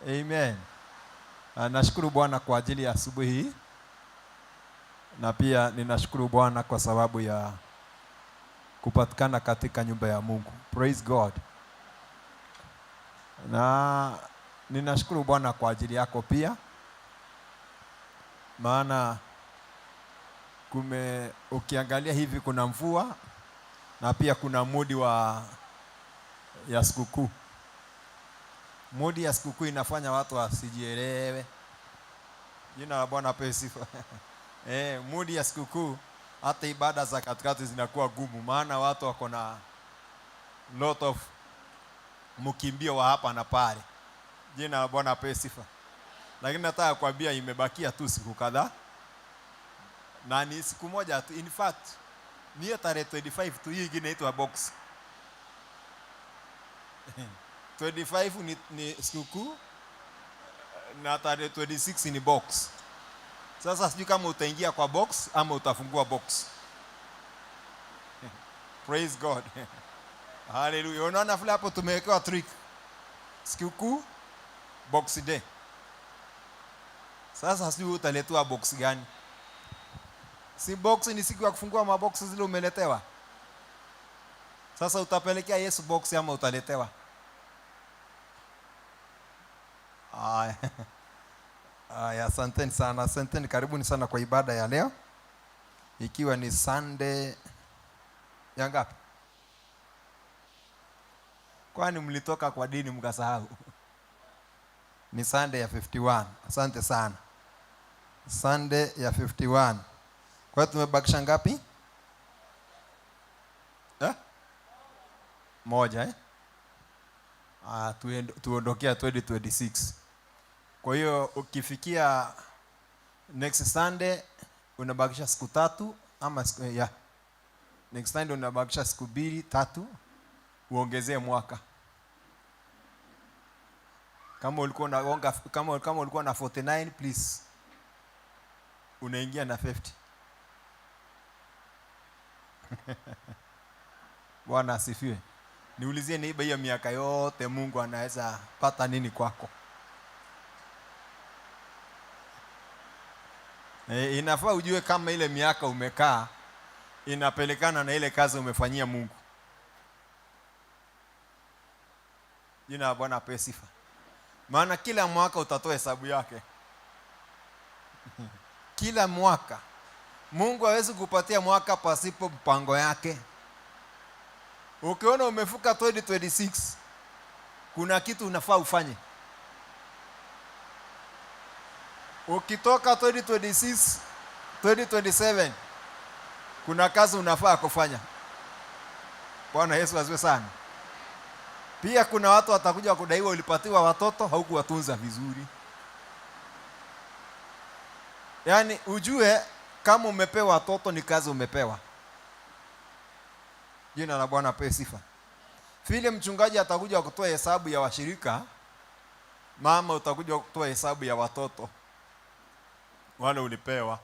Amen. Nashukuru Bwana kwa ajili ya asubuhi hii. Na pia ninashukuru Bwana kwa sababu ya kupatikana katika nyumba ya Mungu. Praise God. Na ninashukuru Bwana kwa ajili yako pia. Maana ukiangalia hivi kuna mvua na pia kuna mudi ya sikukuu. Mudi ya sikukuu inafanya watu wasijielewe. Jina la Bwana apewe sifa. Mudi ya sikukuu hata ibada za katikati zinakuwa gumu, maana watu wako na lot of mkimbio wa hapa na pale. Jina la Bwana apewe sifa. Lakini nataka kuambia imebakia tu siku kadhaa. Na ni siku moja tu, in fact ni tarehe 25 tu, hii ingine inaitwa box. 25 ni sikukuu na tarehe 26 ni box. Sasa sijui kama utaingia kwa box ama utafungua box. Praise God. Hallelujah. Unaona vile hapo tumewekewa trick. Sikukuu, box day. Sasa sijui utaletewa box gani? Si box ni siku ya kufungua mabox zile umeletewa. Sasa utapelekea Yesu box ama utaletewa? Asanteni sana. Asanteni, karibuni sana kwa ibada ya leo. Ikiwa ni Sunday ya ngapi? Kwani mlitoka kwa dini mkasahau? Ni Sunday ya 51. Asante sana. Sunday ya 51. Kwa hiyo tumebakisha ngapi? Moja tuondokea 2026. Kwa hiyo ukifikia next Sunday unabakisha siku 3 ama next Sunday unabakisha siku 2, 3 uongezee mwaka. Kama ulikuwa na 49 please unaingia na 50. Bwana asifiwe. Niulizie neighbor, hiyo miaka yote Mungu anaweza pata nini kwako? Inafaa ujue kama ile miaka umekaa inapelekana na ile kazi umefanyia Mungu. Jina la Bwana apewe sifa. Maana kila mwaka utatoa hesabu yake. Kila mwaka. Mungu hawezi kupatia mwaka pasipo mpango yake. Ukiona umefuka 2026, kuna kitu unafaa ufanye. Ukitoka 2026, 2027, kuna kazi unafaa kufanya. Bwana Yesu asifiwe sana. Pia kuna watu watakuja kudaiwa ulipatiwa watoto haukuwatunza vizuri. Yaani ujue kama umepewa watoto ni kazi umepewa. Jina la Bwana apewe sifa. Vile mchungaji atakuja kutoa hesabu ya washirika, mama utakuja kutoa hesabu ya watoto wale ulipewa.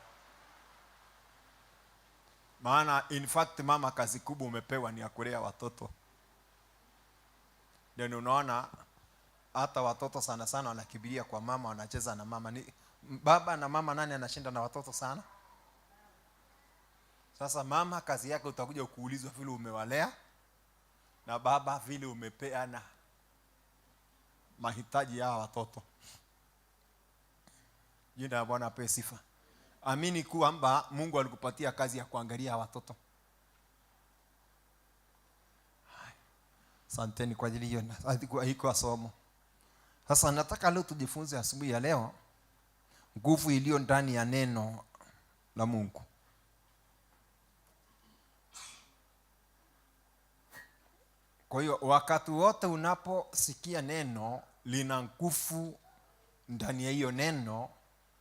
Maana in fact mama kazi kubwa umepewa ni ya kulea watoto. Ndio unaona hata watoto sana sana wanakimbilia kwa mama, wanacheza na mama. Ni baba na mama, nani anashinda na watoto sana? Sasa mama kazi yake utakuja kuulizwa vile umewalea, na baba vile umepeana mahitaji ya watoto. Jina la Bwana apewe sifa. Amini kwamba Mungu alikupatia kazi ya kuangalia watoto. Asanteni kwa ajili hiyo. Hiko somo. Sasa nataka leo tujifunze asubuhi ya leo nguvu iliyo ndani ya neno la Mungu. Kwa hiyo wakati wote unaposikia neno, lina nguvu ndani ya hiyo neno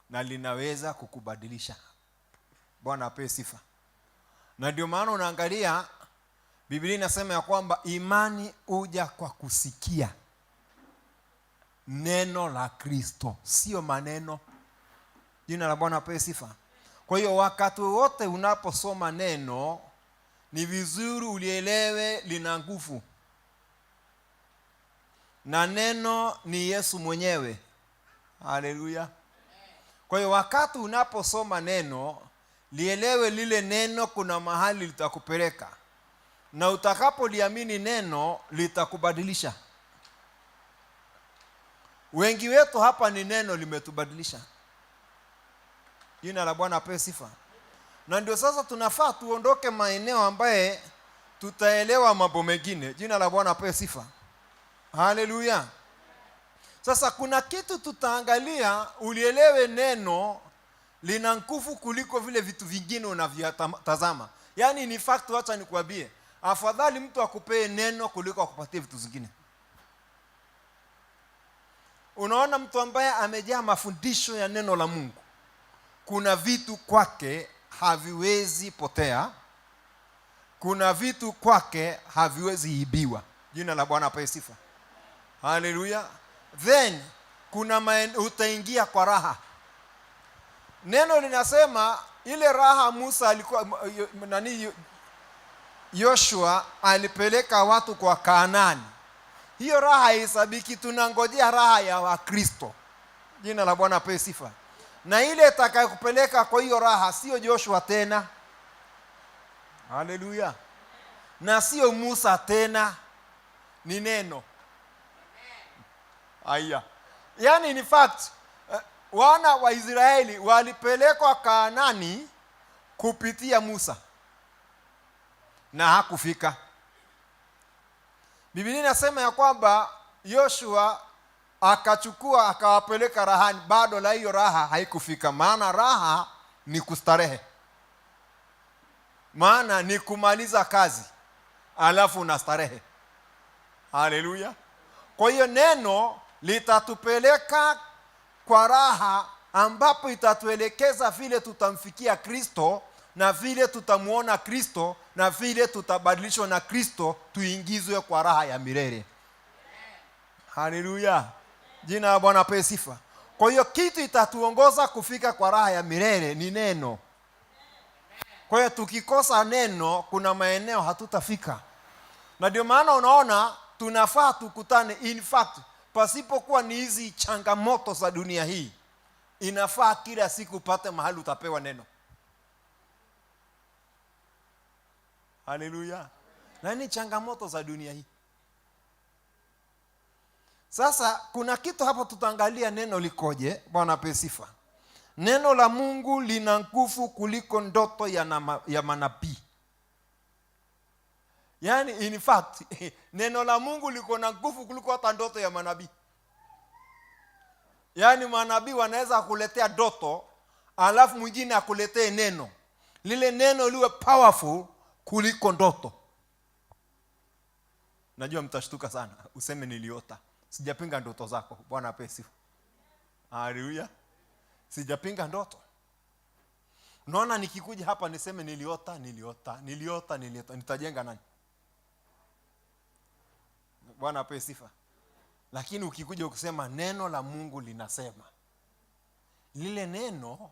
na linaweza kukubadilisha. Bwana apewe sifa. Na ndio maana unaangalia Biblia inasema ya kwamba imani huja kwa kusikia neno la Kristo, sio maneno. Jina la Bwana apewe sifa. Kwa hiyo wakati wote unaposoma neno, ni vizuri ulielewe lina nguvu. Na neno ni Yesu mwenyewe. Haleluya. Kwa hiyo wakati unaposoma neno, lielewe lile neno kuna mahali litakupeleka, na utakapoliamini neno litakubadilisha. Wengi wetu hapa ni neno limetubadilisha. Jina la Bwana apewe sifa. Na ndio sasa tunafaa tuondoke maeneo ambaye tutaelewa mambo mengine. Jina la Bwana apewe sifa. Haleluya. Sasa kuna kitu tutaangalia, ulielewe neno lina nguvu kuliko vile vitu vingine unavyotazama. Yaani ni fact, acha nikwambie, afadhali mtu akupee neno kuliko akupatie vitu vingine. Unaona, mtu ambaye amejaa mafundisho ya neno la Mungu, kuna vitu kwake haviwezi potea, kuna vitu kwake haviwezi ibiwa. Jina la Bwana apewe sifa. Haleluya. Then kuna utaingia kwa raha. Neno linasema ile raha Musa alikuwa Yoshua alipeleka watu kwa Kanaani. Hiyo raha haisabiki, tunangojea raha ya Wakristo. Jina la Bwana apewe sifa. Na ile itakayokupeleka kwa hiyo raha sio Joshua tena. Haleluya. Na sio Musa tena, ni neno. Aya. Yaani in fact, wana wa Israeli walipelekwa Kanaani kupitia Musa na hakufika. Biblia inasema ya kwamba Yoshua akachukua akawapeleka rahani, bado la hiyo raha haikufika. Maana raha ni kustarehe, maana ni kumaliza kazi alafu unastarehe. Haleluya. Kwa hiyo neno litatupeleka kwa raha, ambapo itatuelekeza vile tutamfikia Kristo, na vile tutamuona Kristo, na vile tutabadilishwa na Kristo tuingizwe kwa raha ya milele. Haleluya. Jina la Bwana apewe sifa. Kwa hiyo kitu itatuongoza kufika kwa raha ya milele ni neno. Kwa hiyo tukikosa neno, kuna maeneo hatutafika. Na ndio maana unaona tunafaa tukutane. In fact, pasipokuwa ni hizi changamoto za dunia hii, inafaa kila siku upate mahali utapewa neno. Haleluya. Na ni changamoto za dunia hii. Sasa kuna kitu hapa tutaangalia neno likoje. Bwana apewe sifa. Neno la Mungu lina nguvu kuliko ndoto ya manabii. Yaani in fact neno la Mungu liko na nguvu kuliko hata ndoto ya manabii. Yaani manabii wanaweza kukuletea ndoto, alafu mwingine akuletee neno. Lile neno liwe powerful kuliko ndoto. Najua mtashtuka sana, useme niliota. Sijapinga ndoto zako. Bwana apewe sifa. Haleluya. Sijapinga ndoto. Unaona, nikikuja hapa niseme niliota, nitajenga nani? Bwana apewe sifa. Lakini ukikuja ukisema neno la Mungu linasema, lile neno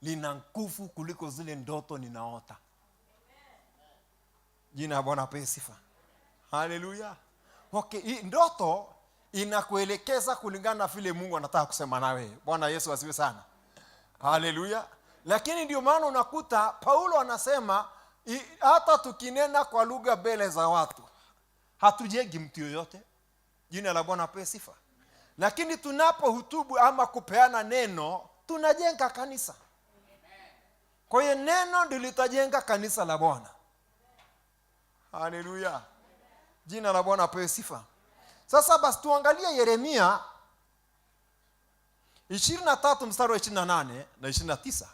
lina nguvu kuliko zile ndoto ninaota. Jina la Bwana apewe sifa. Haleluya. Okay, hii ndoto inakuelekeza kulingana na vile Mungu anataka kusema nawe. Bwana Yesu asifiwe sana. Haleluya. Lakini ndio maana unakuta Paulo anasema hata tukinena kwa lugha mbele za watu hatujengi mtu yoyote. Jina la Bwana apewe sifa. Lakini tunapohutubu ama kupeana neno, tunajenga kanisa. Kwa hiyo neno ndilo litajenga kanisa la Bwana. Haleluya. Jina la Bwana apewe sifa. Sasa basi tuangalie Yeremia 23 mstari wa 28 na 29.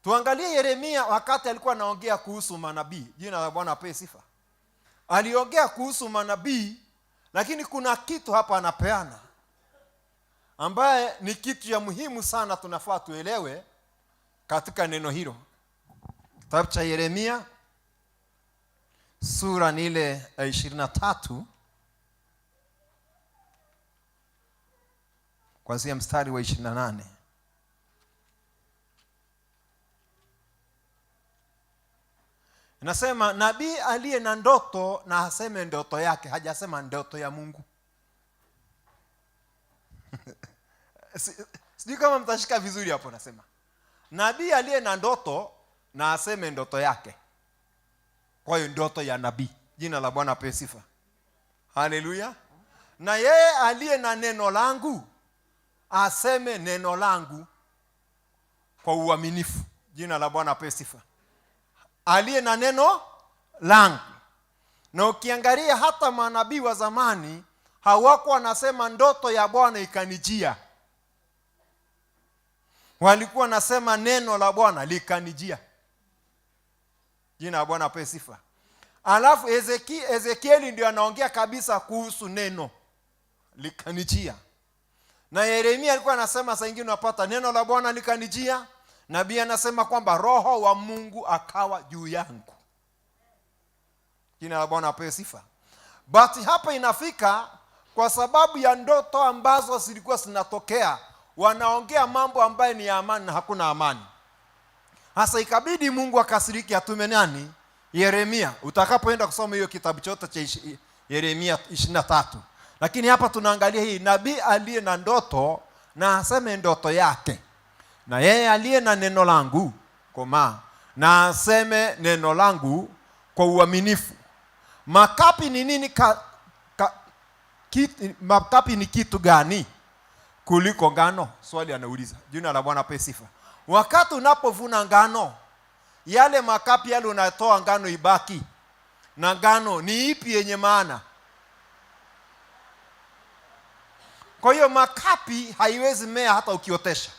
Tuangalie Yeremia wakati alikuwa anaongea kuhusu manabii. Jina la Bwana apewe sifa. Aliongea kuhusu manabii, lakini kuna kitu hapa anapeana ambaye ni kitu ya muhimu sana tunafaa tuelewe katika neno hilo. Kitabu cha Yeremia sura ni ile 23 kuanzia mstari wa 28. Inasema nabii aliye na ndoto na aseme ndoto yake, hajasema ndoto ya Mungu. Sijui kama mtashika vizuri hapo. Nasema nabii aliye na ndoto na aseme ndoto yake. Kwa hiyo ndoto ya nabii. Jina la Bwana apewe sifa. Haleluya. Na yeye aliye na neno langu aseme neno langu kwa uaminifu. Jina la Bwana apewe sifa. Aliye na neno langu. Na ukiangalia hata manabii wa zamani hawakuwa wanasema ndoto ya Bwana ikanijia. Walikuwa nasema neno la Bwana likanijia. Jina la Bwana apewe sifa. Alafu Ezekieli ndio anaongea kabisa kuhusu neno likanijia. Na Yeremia alikuwa anasema saa nyingine unapata neno la Bwana likanijia. Nabii anasema kwamba roho wa Mungu akawa juu yangu. Jina la Bwana apewe sifa. But hapa inafika kwa sababu ya ndoto ambazo zilikuwa zinatokea, wanaongea mambo ambayo ni ya amani na hakuna amani. Hasa ikabidi Mungu akasiriki atume nani? Yeremia. Utakapoenda kusoma hiyo kitabu chote cha Yeremia 23. Lakini hapa tunaangalia hii nabii aliye na ndoto na aseme ndoto yake. Na yeye aliye na neno langu na aseme neno langu kwa uaminifu. Makapi ni nini? Makapi ni kitu gani kuliko ngano? Swali anauliza. Jina la Bwana apewe sifa. Wakati unapovuna ngano, yale makapi yale unatoa ngano ibaki. Na ngano ni ipi yenye maana? Kwa hiyo makapi haiwezi mea hata ukiotesha.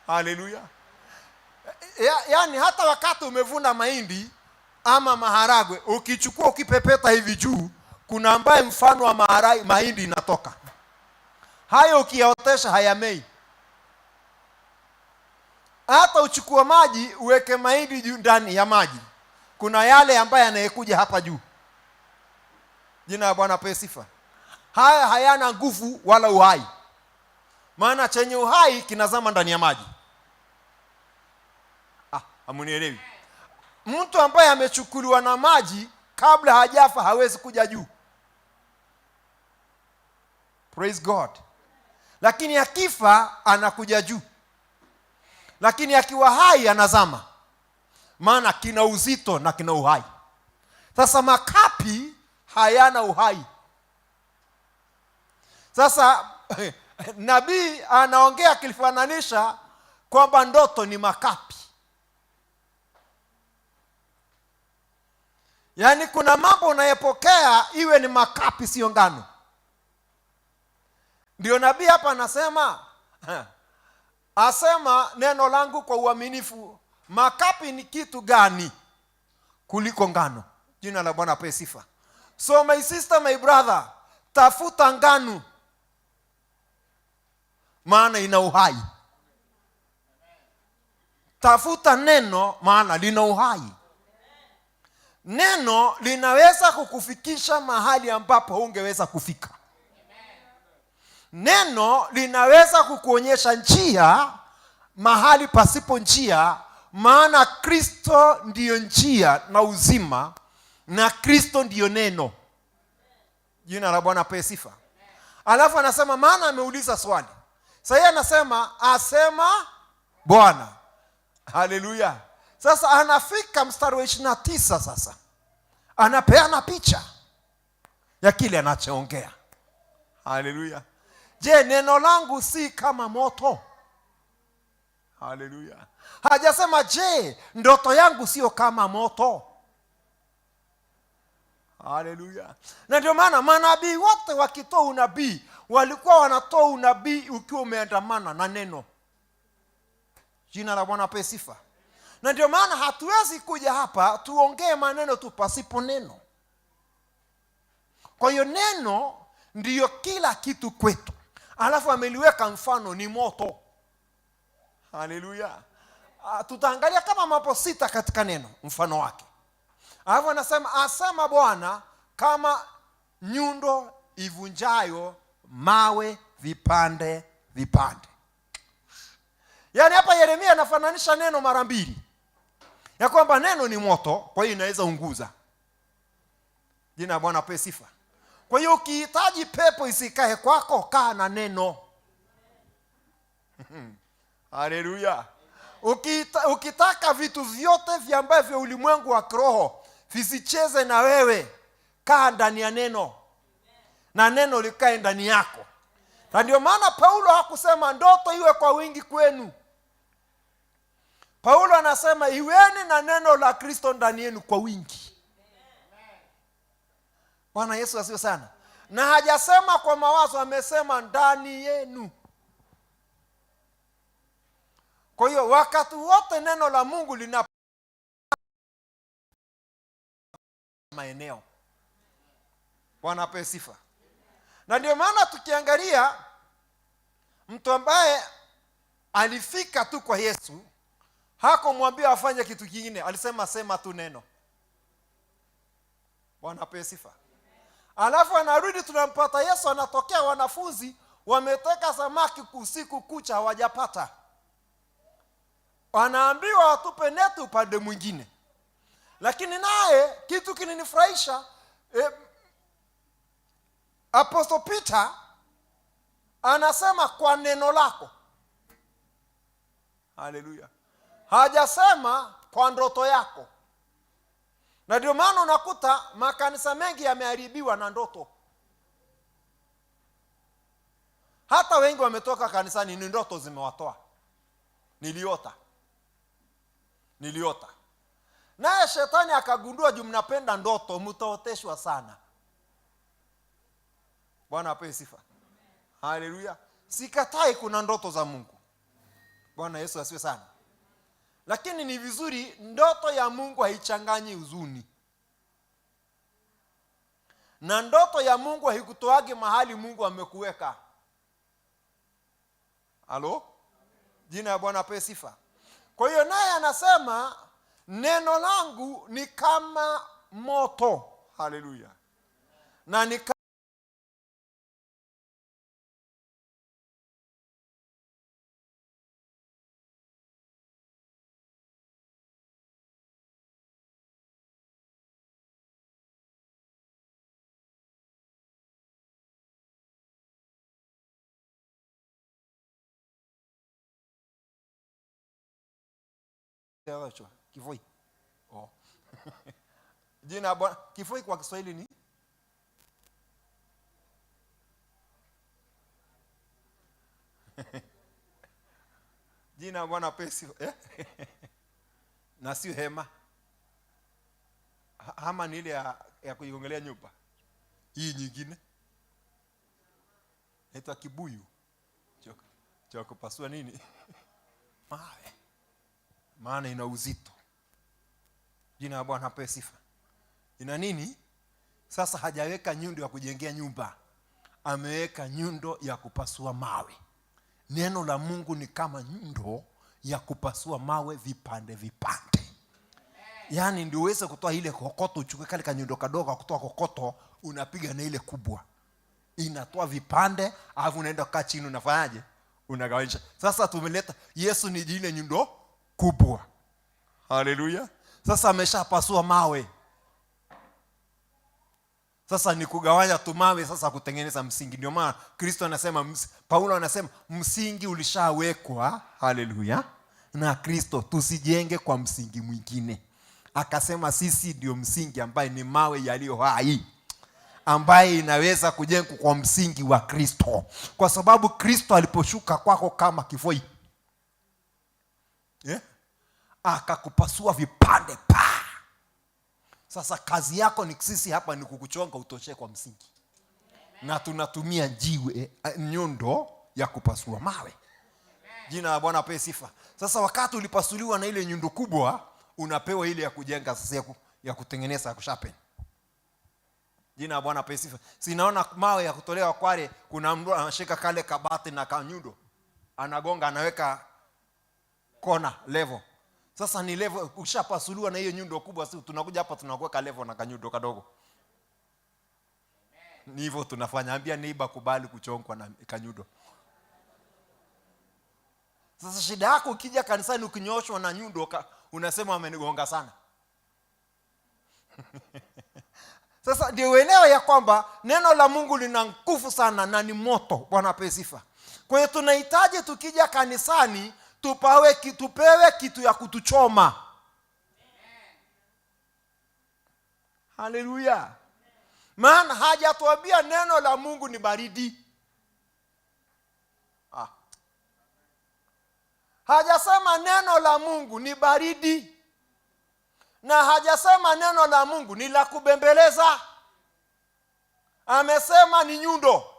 Haleluya. Yaani hata wakati umevuna mahindi ama maharagwe, ukichukua ukipepeta hivi juu, kuna ambaye mfano wa mahindi inatoka. Hayo ukiyaotesha hayamei. Hata uchukua maji uweke mahindi juu ndani ya maji, kuna yale ambaye yanayekuja hapa juu. Jina la Bwana apewe sifa. Haya hayana nguvu wala uhai. Maana chenye uhai kinazama ndani ya maji. Hamunielewi? Mtu ambaye amechukuliwa na maji kabla hajafa hawezi kuja juu. Praise God. Lakini akifa anakuja juu. Lakini akiwa hai anazama. Maana kina uzito na kina uhai. Sasa makapi hayana uhai. Sasa nabii anaongea akifananisha kwamba ndoto ni makapi. Yaani kuna mambo unayepokea iwe ni makapi sio ngano. Ndio nabii hapa anasema asema neno langu kwa uaminifu. Makapi ni kitu gani kuliko ngano? Jina la Bwana apewe sifa. So my sister, my brother, tafuta ngano, maana ina uhai. Tafuta neno, maana lina uhai. Neno linaweza kukufikisha mahali ambapo hungeweza kufika. Neno linaweza kukuonyesha njia mahali pasipo njia, maana Kristo ndiyo njia na uzima, na Kristo ndiyo neno. Jina la Bwana apewe sifa. Alafu anasema, maana ameuliza swali. Sasa anasema asema Bwana. Haleluya. Sasa anafika mstari wa 29 sasa. Anapeana picha ya kile anachoongea. Haleluya. Je, neno langu si kama moto? Haleluya. Hajasema je, ndoto yangu sio kama moto? Haleluya. Na ndio maana manabii wote wakitoa unabii walikuwa wanatoa unabii ukiwa umeandamana na neno. Jina la Bwana apewe sifa. Na ndio maana hatuwezi kuja hapa tuongee maneno tu pasipo neno. Kwa hiyo neno ndiyo kila kitu kwetu. Alafu ameliweka mfano ni moto. Haleluya. Tutaangalia kama mambo 6 katika neno mfano wake. Alafu anasema asema Bwana, kama nyundo ivunjayo mawe vipande vipande. Yaani hapa Yeremia anafananisha neno mara mbili. Ya kwamba neno ni moto, kwa hiyo inaweza unguza. Jina la Bwana apewe sifa. Kwa hiyo ukihitaji pepo isikae kwako, kaa na neno. Haleluya. Ukitaka vitu vyote vya ambavyo ulimwengu wa kiroho visicheze na wewe, kaa ndani ya neno, na neno likae ndani yako. Na ndio maana Paulo hakusema ndoto iwe kwa wingi kwenu. Paulo anasema iweni na neno la Kristo ndani yenu kwa wingi. Bwana Yesu asifiwe sana. Na hajasema kwa mawazo, amesema ndani yenu. Kwa hiyo wakati wote neno la Mungu lina maeneo. Bwana apewe sifa. Na ndio maana tukiangalia mtu ambaye alifika tu kwa Yesu, hakumwambia afanye kitu kingine, alisema sema tu neno. Bwana apewe sifa. Alafu anarudi, tunampata Yesu anatokea, wanafunzi wameteka samaki usiku kucha hawajapata. Wanaambiwa watupe neti upande mwingine. Lakini naye kitu kininifurahisha, Apostle Peter anasema kwa neno lako. Haleluya. Hajasema kwa ndoto yako. Na ndio maana unakuta makanisa mengi yameharibiwa na ndoto. Hata wengi wametoka kanisani ni ndoto zimewatoa. Niliota. Naye shetani akagundua mnapenda ndoto, mtaoteshwa sana. Bwana apewe sifa. Haleluya. Sikatai kuna ndoto za Mungu. Bwana Yesu asifiwe sana. Lakini ni vizuri, ndoto ya Mungu haichanganyi huzuni. Na ndoto ya Mungu haikutoagi mahali Mungu amekuweka. Halo? Jina la Bwana apewe sifa. Kwa hiyo naye anasema neno langu ni kama moto. Haleluya. Na ni kifoi. Oh. Jina Bwana, kifoi kwa Kiswahili ni jina Bwana pesi na sio hema. Hama ni ile ya kuigongelea nyumba. Hii nyingine inaitwa kibuyu. Choko pasua nini? Mawe. Maana ina uzito. Jina la Bwana apewe sifa. Ina nini? Sasa hajaweka nyundo ya kujengea nyumba, ameweka nyundo ya kupasua mawe. Neno la Mungu ni kama nyundo ya kupasua mawe vipande vipande. Yaani ndio uweze kutoa ile kokoto, uchukue kale kanyundo kadogo kutoa kokoto, unapiga na ile kubwa, inatoa vipande, alafu unaenda kukaa chini, unafanyaje? Unagawanisha. Sasa tumeleta Yesu ni ile nyundo kubwa. Haleluya. Sasa ameshapasua mawe. Sasa ni kugawanya tu mawe, sasa kutengeneza msingi. Ndio maana Kristo anasema, Paulo anasema msingi ulishawekwa. Haleluya. Na Kristo, tusijenge kwa msingi mwingine. Akasema sisi ndio msingi ambaye ni mawe yaliyo hai, ambaye inaweza kujengwa kwa msingi wa Kristo. Kwa sababu Kristo aliposhuka kwako kama kifoi, akakupasua vipande pa. Sasa kazi yako ni sisi hapa ni kukuchonga utoshe kwa msingi. Na tunatumia jiwe, nyundo ya kupasua mawe. Jina la Bwana apewe sifa. Sasa wakati ulipasuliwa na ile nyundo kubwa, unapewa ile ya kujenga sasa, ya kutengeneza, ya kushapen. Jina la Bwana apewe sifa. Sinaona mawe ya kutolewa Kwale, kuna mtu anashika kale kabati na kanyundo, anagonga, anaweka kona level. Sasa ni level, ukishapasuliwa na hiyo nyundo kubwa, sisi tunakuja hapa tunakuweka level na kanyundo kadogo. Ni hivyo tunafanya. Ambia neighbor kubali kuchongwa na kanyundo. Sasa shida yako ukija kanisani ukinyoshwa na nyundo, unasema amenigonga sana. Sasa ndio uelewe ya kwamba neno la Mungu lina nguvu sana na ni moto. Bwana apewe sifa. Kwa hiyo tunahitaji tukija kanisani tupewe kitu ya kutuchoma. Haleluya. Maana hajatuambia neno la Mungu ni baridi. Hajasema neno la Mungu ni baridi. Na hajasema neno la Mungu ni la kubembeleza. Amesema ni nyundo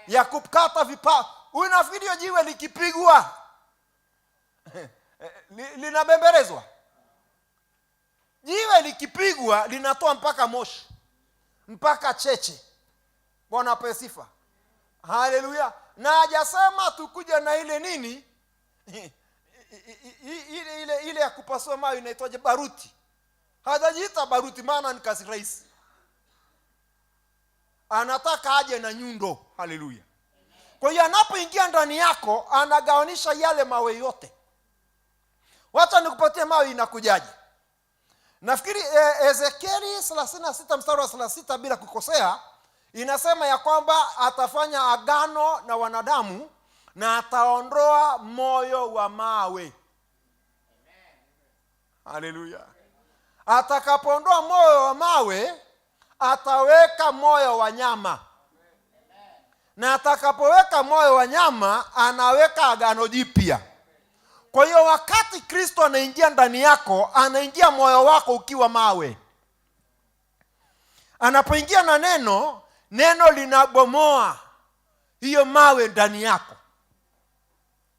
ya kukata vipaa. Unafikiri jiwe likipigwa linabembelezwa? Jiwe likipigwa linatoa mpaka moshi, mpaka cheche. Bwana apewe sifa. Haleluya. Na hajasema tukuje na ile nini ile ya kupasua mawe inaitwaje, baruti. Hajajiita baruti maana ni kazi rahisi. Anataka aje na nyundo. Haleluya. Kwa hiyo anapoingia ndani yako anagawanisha yale mawe yote. Wacha nikupatie mawe inakujaje. Nafikiri Ezekieli 36 mstari wa 36 bila kukosea inasema ya kwamba atafanya agano na wanadamu na ataondoa moyo wa mawe. Haleluya. Atakapoondoa moyo wa mawe ataweka moyo wa nyama. Na atakapoweka moyo wa nyama anaweka agano jipya. Kwa hiyo wakati Kristo anaingia ndani yako, anaingia moyo wako ukiwa mawe. Anapoingia na neno linabomoa hiyo mawe ndani yako.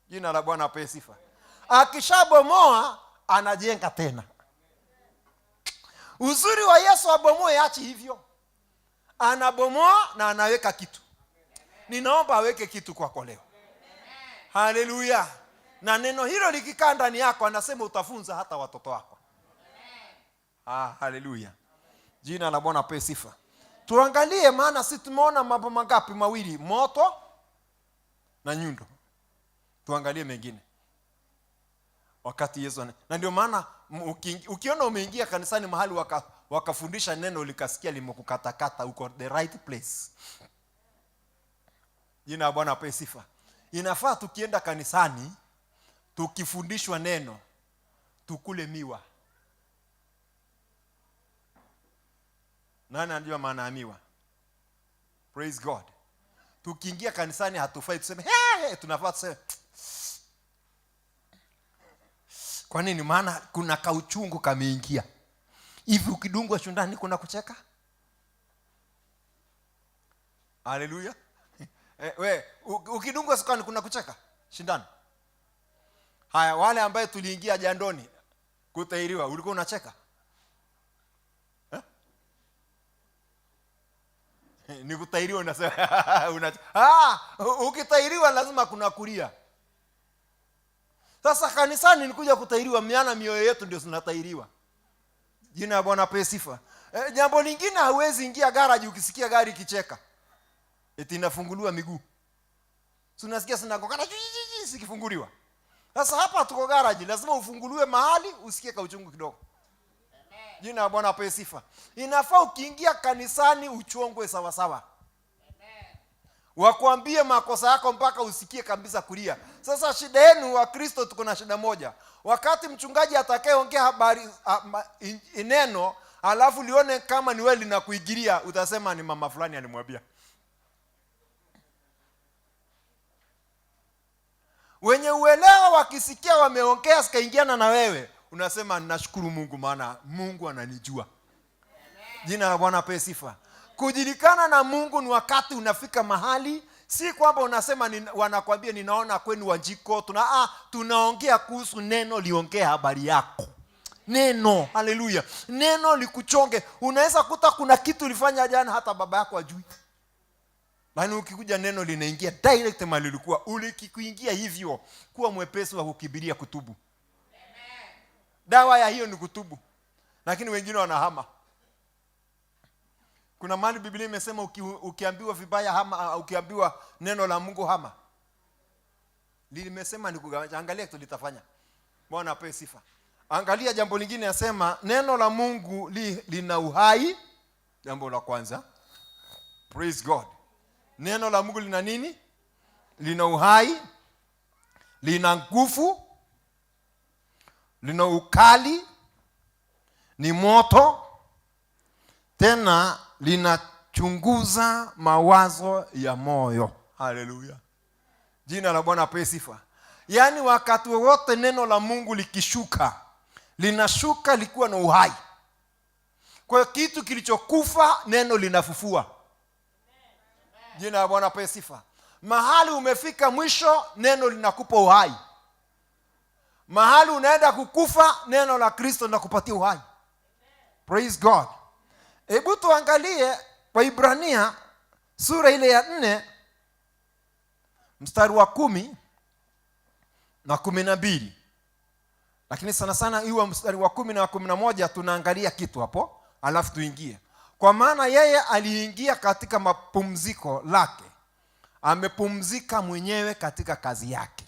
Jina la Bwana apewe sifa. Akishabomoa anajenga tena. Uzuri wa Yesu abomoe achi hivyo. Anabomoa na anaweka kitu. Ninaomba aweke kitu kwako leo. Haleluya. Na neno hilo likikaa ndani yako anasema utafunza hata watoto wako. Haleluya. Jina la Bwana apewe sifa. Tuangalie maana sisi tumeona mambo mangapi mawili, moto na nyundo. Tuangalie mengine. Wakati Yesu na ndio maana ukiona umeingia kanisani mahali wakafundisha neno likasikia limekukatakata, uko the right place. Jina la Bwana apewe sifa. Inafaa tukienda kanisani tukifundishwa neno tukule miwa. Nani anajua maana ya miwa? Praise God. Tukiingia kanisani hatufai tuseme hey, tunafaa tuseme. Kwa nini? Maana kuna kauchungu kameingia. Hivi ukidungwa shundani kuna kucheka? Haleluya. Ukidungwa sukani kuna kucheka? Shindani. Haya, wale ambaye tuliingia jandoni kutahiriwa, ulikuwa unacheka? Ni kutahiriwa unasema ukitahiriwa lazima kuna kulia. Sasa kanisani nikuja kutahiriwa, miana mioyo yetu ndio tunatahiriwa. Jina la Bwana apewe sifa. Jambo lingine, hauwezi ingia garage ukisikia gari kicheka. Eti inafunguliwa miguu. Tunasikia sinagokana sikifunguliwa. Sasa hapa tuko garage, lazima ufunguliwe mahali usikie kauchungu kidogo. Jina la Bwana apewe sifa. Inafaa ukiingia kanisani uchongwe sawa sawa. Wakuambie makosa yako mpaka usikie kabisa kulia. Sasa shida yenu wa Kristo, tuko na shida moja. Wakati mchungaji atakayeongea habari neno, alafu lione kama ni wewe linakuigilia, utasema ni mama fulani alimwambia. Wenye uelewa wakisikia wameongea sikaingiana na wewe, unasema ninashukuru Mungu maana Mungu ananijua. Jina la Bwana apewe sifa. Kujulikana na Mungu ni wakati unafika mahali, si kwamba unasema wanakuambia ninaona kwenu Wanjiko, tunaongea kuhusu neno, liongea habari yako. Neno, haleluya. Neno likuchonge. Unaweza kuta kuna kitu ulifanya jana hata baba yako ajui. Lakini ukikuja neno linaingia direct mahali ulikuwa. Ulikikuingia hivyo, kuwa mwepesi wa kukibiria kutubu. Amen. Dawa ya hiyo ni kutubu. Lakini wengine wanahama. Kuna mahali Biblia imesema ukiambiwa vibaya hama, ukiambiwa neno la Mungu hama. Limesema ni kugawanya. Angalia tulitafanya. Bwana apewe sifa. Angalia jambo lingine, yasema neno la Mungu lina uhai. Jambo la kwanza, praise God. Neno la Mungu lina nini? Lina uhai, lina nguvu, lina ukali, ni moto, tena linachunguza mawazo ya moyo. Haleluya. Jina la Bwana apewe sifa. Yaani wakati wote neno la Mungu likishuka, linashuka likiwa na uhai. Kwa hiyo kitu kilichokufa neno linafufua. Jina la Bwana apewe sifa. Mahali umefika mwisho neno linakupa uhai. Mahali unaenda kukufa neno la Kristo linakupatia uhai. Praise God. Hebu tuangalie Waibrania sura ile ya 4 mstari wa 10 na 12. Lakini sana sana iwe mstari wa 10 na 11 tunaangalia kitu hapo, alafu tuingie. Kwa maana yeye aliingia katika mapumziko lake, amepumzika mwenyewe katika kazi yake,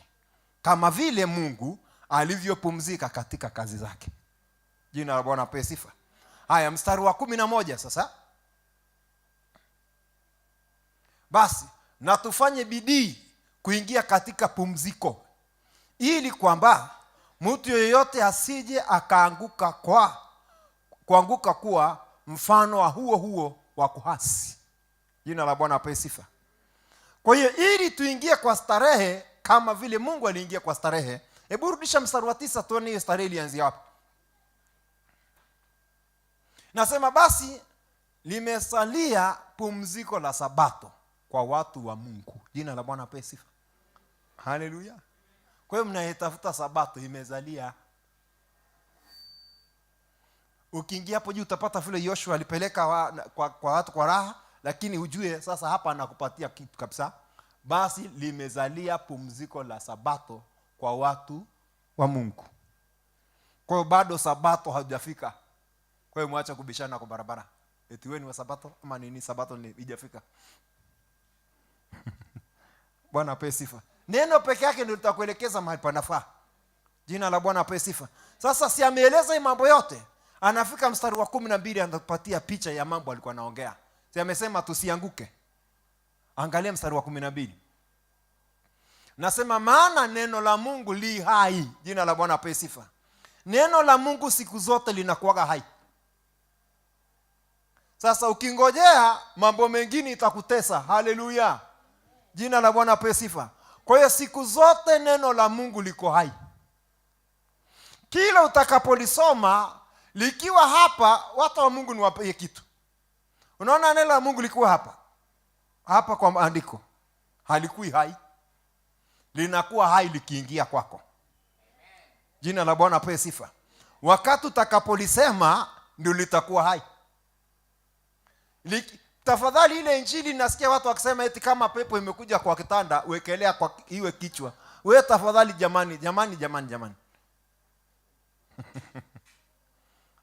kama vile Mungu alivyopumzika katika kazi zake. Jina la Bwana apewe sifa. Haya, mstari wa 11 sasa. Basi na tufanye bidii kuingia katika pumziko, ili kwamba mtu yeyote asije akaanguka kuanguka kuwa mfano wa huo wa kuhasi. Jina la Bwana apewe sifa. Kwa hiyo ili tuingie kwa starehe kama vile Mungu aliingia kwa starehe. Hebu rudisha mstari wa 9 tuone hiyo starehe ilianzia wapi. Nasema basi limesalia pumziko la Sabato kwa watu wa Mungu. Jina la Bwana apewe sifa. Haleluya. Kwa hiyo mnayetafuta Sabato imezalia. Ukiingia hapo juu utapata vile Yoshua alipeleka kwa watu kwa raha, lakini ujue sasa hapa anakupatia kitu kabisa. Basi limezalia pumziko la Sabato kwa watu wa Mungu. Kwa hiyo bado Sabato haijafika. Kwa hiyo mwacha kubishana kwa barabara. Eti wewe ni wa Sabato ama nini? Sabato ni haijafika. Bwana apewe sifa. Neno peke yake ndio litakuelekeza mahali panafaa. Jina la Bwana apewe sifa. Sasa si ameeleza hii mambo yote. Anafika mstari wa 12 anatupatia picha ya mambo alikuwa anaongea. Si amesema tusianguke. Angalia mstari wa 12. Nasema maana neno la Mungu li hai. Jina la Bwana apewe sifa. Neno la Mungu siku zote linakuwa hai. Sasa ukingojea mambo mengine itakutesa. Haleluya. Jina la Bwana apewe sifa. Kwa hiyo siku zote neno la Mungu liko hai. Kila utakapolisoma likiwa hapa, watu wa Mungu ni wapeye kitu. Unaona neno la Mungu likiwa hapa kwa maandiko, halikui hai. Linakuwa hai likiingia kwako. Jina la Bwana apewe sifa. Wakati utakapolisema ndio litakuwa hai. Tafadhali ile injili nasikia watu wakisema eti kama pepo imekuja kwa kitanda uwekelea kwa iwe kichwa. Wewe tafadhali jamani.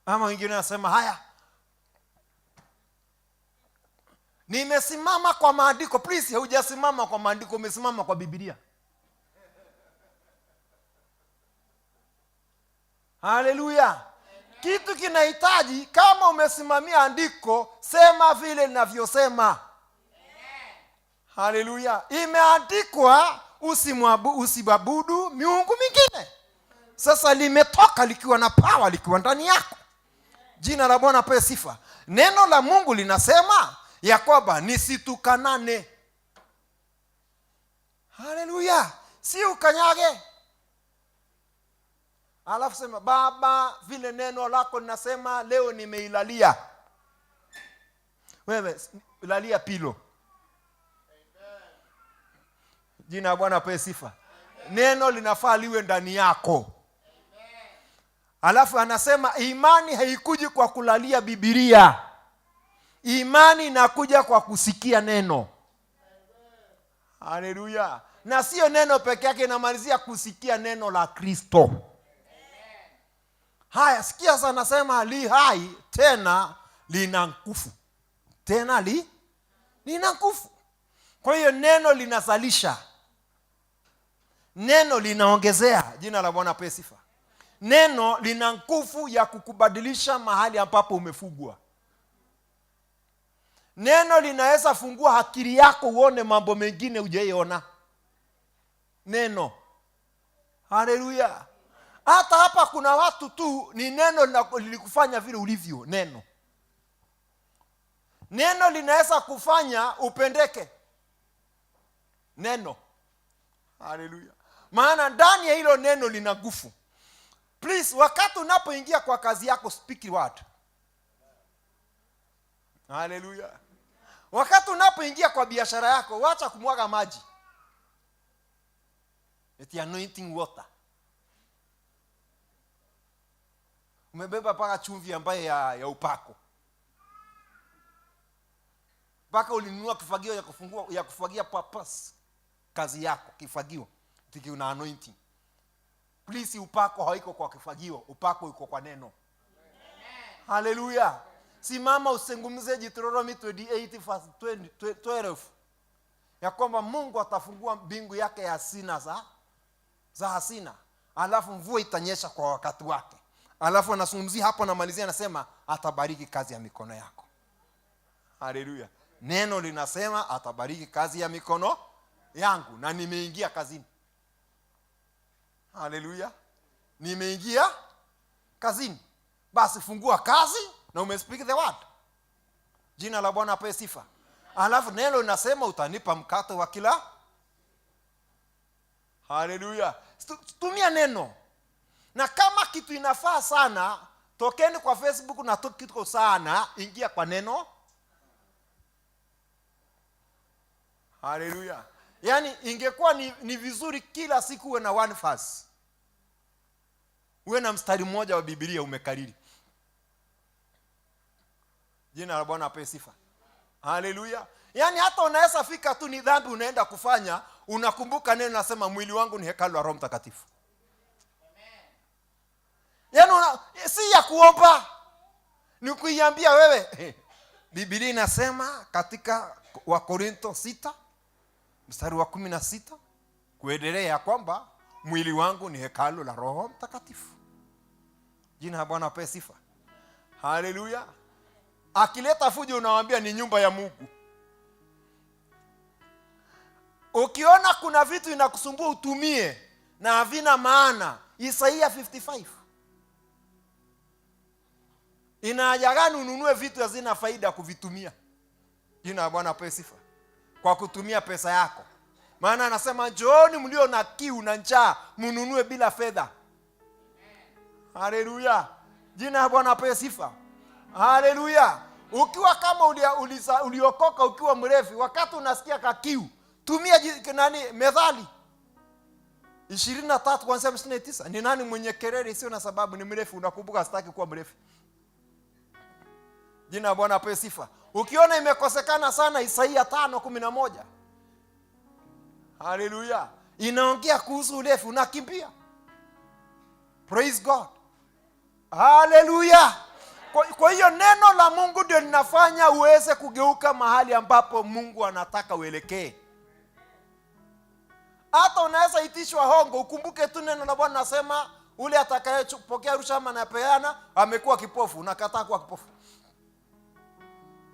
Ama wengine wanasema haya, nimesimama kwa maandiko. Please, hujasimama kwa maandiko, umesimama kwa Biblia. Haleluya. Kitu kinahitaji, kama umesimamia andiko, sema vile ninavyosema. Haleluya. Imeandikwa usiabudu miungu mingine. Sasa limetoka likiwa na power, likiwa ndani yako. Jina la Bwana apewe sifa. Neno la Mungu linasema ya kwamba nisitukanane. Haleluya. Si ukanyage. Alafu sema Baba, vile neno lako linasema leo nimeilalia. Wewe ilalia pilo. Jina la Bwana apewe sifa. Neno linafaa liwe ndani yako. Alafu anasema imani haikuji kwa kulalia Biblia. Imani inakuja kwa kusikia neno. Haleluya. Na sio neno peke yake, inamalizia kusikia neno la Kristo. Haya, sikia sasa, anasema li hai tena lina nguvu. Tena lina nguvu. Kwa hiyo neno linazalisha. Neno linaongezea. Jina la Bwana apewe sifa. Neno lina nguvu ya kukubadilisha mahali ambapo umefugwa. Neno linaweza fungua akili yako uone mambo mengine hujaiona. Neno. Haleluya. Hata hapa kuna watu tu ni neno lilikufanya vile ulivyo. Neno. Neno linaweza kufanya upendeke. Neno. Haleluya. Maana ndani ya hilo neno lina nguvu. Please, wakati unapoingia kwa kazi yako, speak the word. Haleluya. Wakati unapoingia kwa biashara yako, wacha kumwaga maji. Eti anointing water. Umebeba paka chumvi ambaye ya upako. Paka ulinunua kifagio ya kufagia purpose kazi yako, kifagio. Tiki una anointing. Please, upako haiko kwa kifagio, upako uko kwa neno. Haleluya. Simama usengumze Deuteronomy 28 verse 12. Ya kwamba Mungu atafungua mbingu yake ya hazina za hazina. Alafu mvua itanyesha kwa wakati wake. Alafu anazungumzia hapo na malizia anasema atabariki kazi ya mikono yako. Haleluya. Neno linasema atabariki kazi ya mikono yangu na nimeingia kazini. Haleluya. Nimeingia kazini. Basi fungua kazi na umespeak the word. Jina la Bwana apewe sifa. Alafu neno linasema utanipa mkate wa kila. Haleluya. Tumia neno. Na kama kitu inafaa sana, tokeni kwa Facebook na kitu sana, ingia kwa neno. Haleluya. Yaani ingekuwa ni vizuri kila siku uwe na one verse. Uwe na mstari mmoja wa Biblia umekariri. Jina la Bwana apewe sifa. Haleluya. Yaani hata unaweza fika tu ni dhambi unaenda kufanya, unakumbuka neno nasema mwili wangu ni hekalu la Roho Mtakatifu. Yaani si ya kuomba. Ni kuiambia wewe. Biblia inasema katika Wakorintho 6 mstari wa 16 kuendelea kwamba mwili wangu ni hekalu la Roho Mtakatifu. Jina la Bwana apewe sifa. Haleluya. Akileta fujo unawaambia ni nyumba ya Mungu. Ukiona kuna vitu inakusumbua utumie na havina maana. Isaia 55. Ina haja gani ununue vitu hazina faida kuvitumia? Jina la Bwana apewe sifa. Kwa kutumia pesa yako. Maana anasema njooni mlio na kiu na njaa mnunue bila fedha. Haleluya. Jina la Bwana apewe sifa. Haleluya. Ukiwa kama uliokoka ukiwa mrefu, wakati unasikia kakiu, tumia Methali 23 kuanzia 29. Ni nani mwenye kelele sio na sababu ni mrefu, unakumbuka sitaki kuwa mrefu. Jina la Bwana apewe sifa. Ukiona imekosekana sana Isaia 5:11. Haleluya. Inaongea kuhusu urefu unakimbia. Praise God. Haleluya. Kwa hiyo neno la Mungu ndio linafanya uweze kugeuka mahali ambapo Mungu anataka uelekee. Hata unaweza itishwa hongo, ukumbuke tu neno la Bwana nasema ule atakayepokea rushwa na peana amekuwa kipofu, unakataa kuwa kipofu.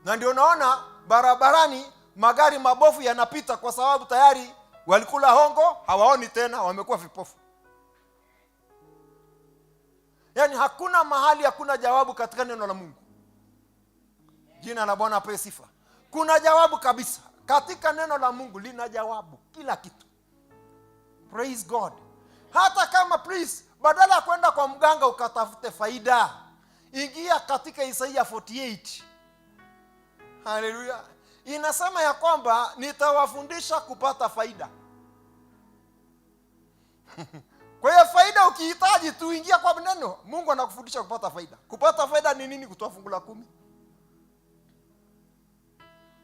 Na ndio unaona barabarani magari mabofu yanapita kwa sababu tayari walikula hongo, hawaoni tena, wamekuwa vipofu. Yaani hakuna mahali hakuna jawabu katika neno la Mungu. Jina la Bwana apewe sifa. Kuna jawabu kabisa. Katika neno la Mungu lina jawabu kila kitu. Praise God. Hata kama please badala ya kwenda kwa mganga ukatafute faida, ingia katika Isaia 48. Haleluya. Inasema ya kwamba nitawafundisha kupata faida. Kwa hiyo faida ukihitaji tu ingia kwa neno. Mungu anakufundisha kupata faida. Kupata faida ni nini? Kutoa fungu la 10.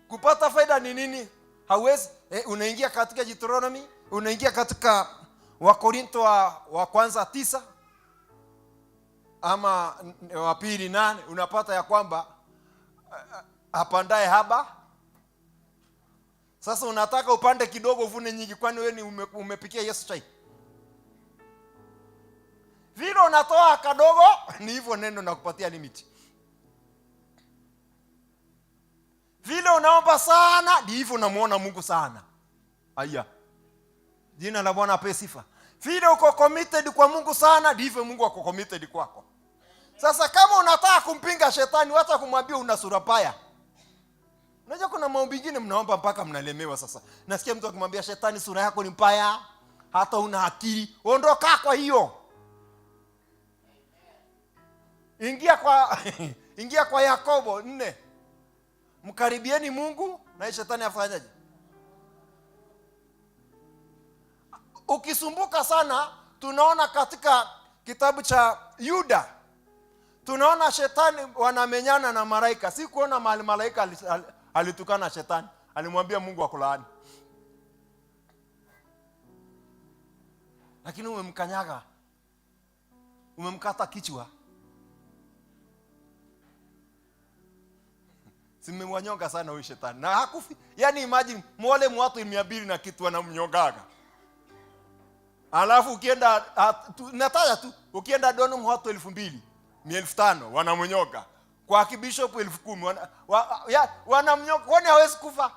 Kupata faida ni nini? Hauwezi unaingia katika Deuteronomy, unaingia katika Wakorintho wa kwanza 9 ama wa pili 8, unapata ya kwamba apandaye haba. Sasa unataka upande kidogo uvune nyingi, kwani wewe ni umepikia Yesu chai? Vile unatoa kadogo ni hivyo neno na kupatia limit. Vile unaomba sana ndivyo unamuona Mungu sana. Aya. Jina la Bwana apewe sifa. Vile uko committed kwa Mungu sana ndivyo Mungu ako committed kwako. Sasa kama unataka kumpinga shetani, wacha kumwambia una sura mbaya. Unajua kuna maombi mengine mnaomba mpaka mnalemewa sasa. Nasikia mtu akimwambia shetani sura yako ni mbaya, hata una akili. Ondoka kwa hiyo. Ingia kwa Yakobo 4. Mkaribieni Mungu na shetani afanyaje? Ukisumbuka sana, tunaona katika kitabu cha Yuda, tunaona shetani wanamenyana na malaika. Si kuona mahali malaika alitukana shetani, alimwambia Mungu akulaani. Lakini umemkanyaga, umemkata kichwa. Simemwanyonga sana huyu shetani. Na hakufi. Yaani imagine mwole watu 200 na kitu wanamnyongaga. Alafu ukienda nataja tu, ukienda Donholm watu 2000, ni 1500 wanamnyonga. Kwa kibishop 10,000 wanamnyonga. Kwani hawezi kufa?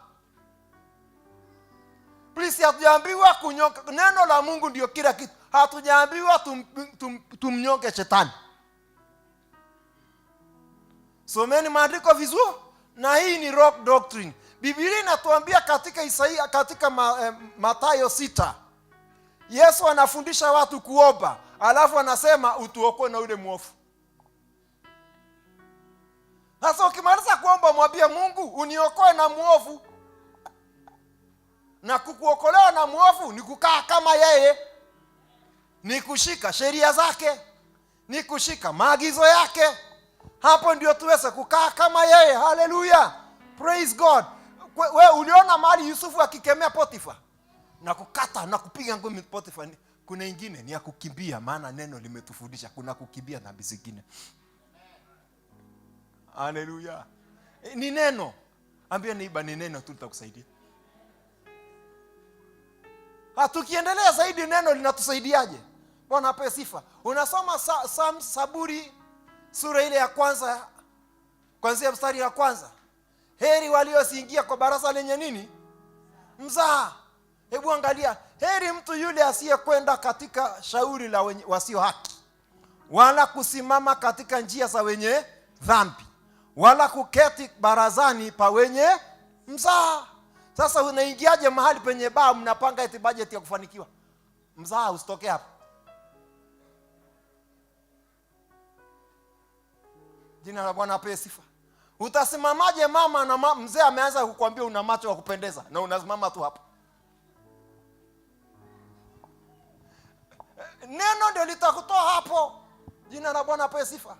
Please, hatujaambiwa kunyonga. Neno la Mungu ndio kila kitu. Hatujaambiwa tumnyonge shetani. Someni maandiko vizuri. Na hii ni rock doctrine. Biblia inatuambia katika Isaia, katika Mathayo 6. Yesu anafundisha watu kuomba, alafu anasema utuokoe na yule mwovu. Sasa ukimaliza kuomba mwambie Mungu uniokoe na mwovu. Na kukuokolewa na mwovu ni kukaa kama yeye. Ni kushika sheria zake. Ni kushika maagizo yake. Hapo ndio tuweze kukaa kama yeye. Hallelujah. Praise God. Wewe uliona mahali Yusufu akikemea Potifa na kukata na kupiga ngumi Potifa? Kuna ingine ni ya kukimbia, maana neno limetufundisha kuna kukimbia na bizingine. Hallelujah. Ni neno. Ambia neighbor ni neno tu litakusaidia. Tukiendelea zaidi neno linatusaidiaje? Bwana apewe sifa. Unasoma Saburi sura ile ya kwanza, kuanzia mstari wa kwanza. Heri walioingia kwa baraza lenye nini? Mzaha. Hebu angalia, heri mtu yule asiyekwenda katika shauri la wasio haki, wala kusimama katika njia za wenye dhambi, wala kuketi barazani pa wenye mzaha. Sasa unaingiaje mahali penye baa mnapanga eti budget ya kufanikiwa? Mzaha usitoke hapo. Jina la Bwana apewe sifa. Utasimamaje mama na mzee ameanza kukuambia una macho ya kupendeza na unasimama tu hapo? Neno ndio litakutoa hapo. Jina la Bwana apewe sifa.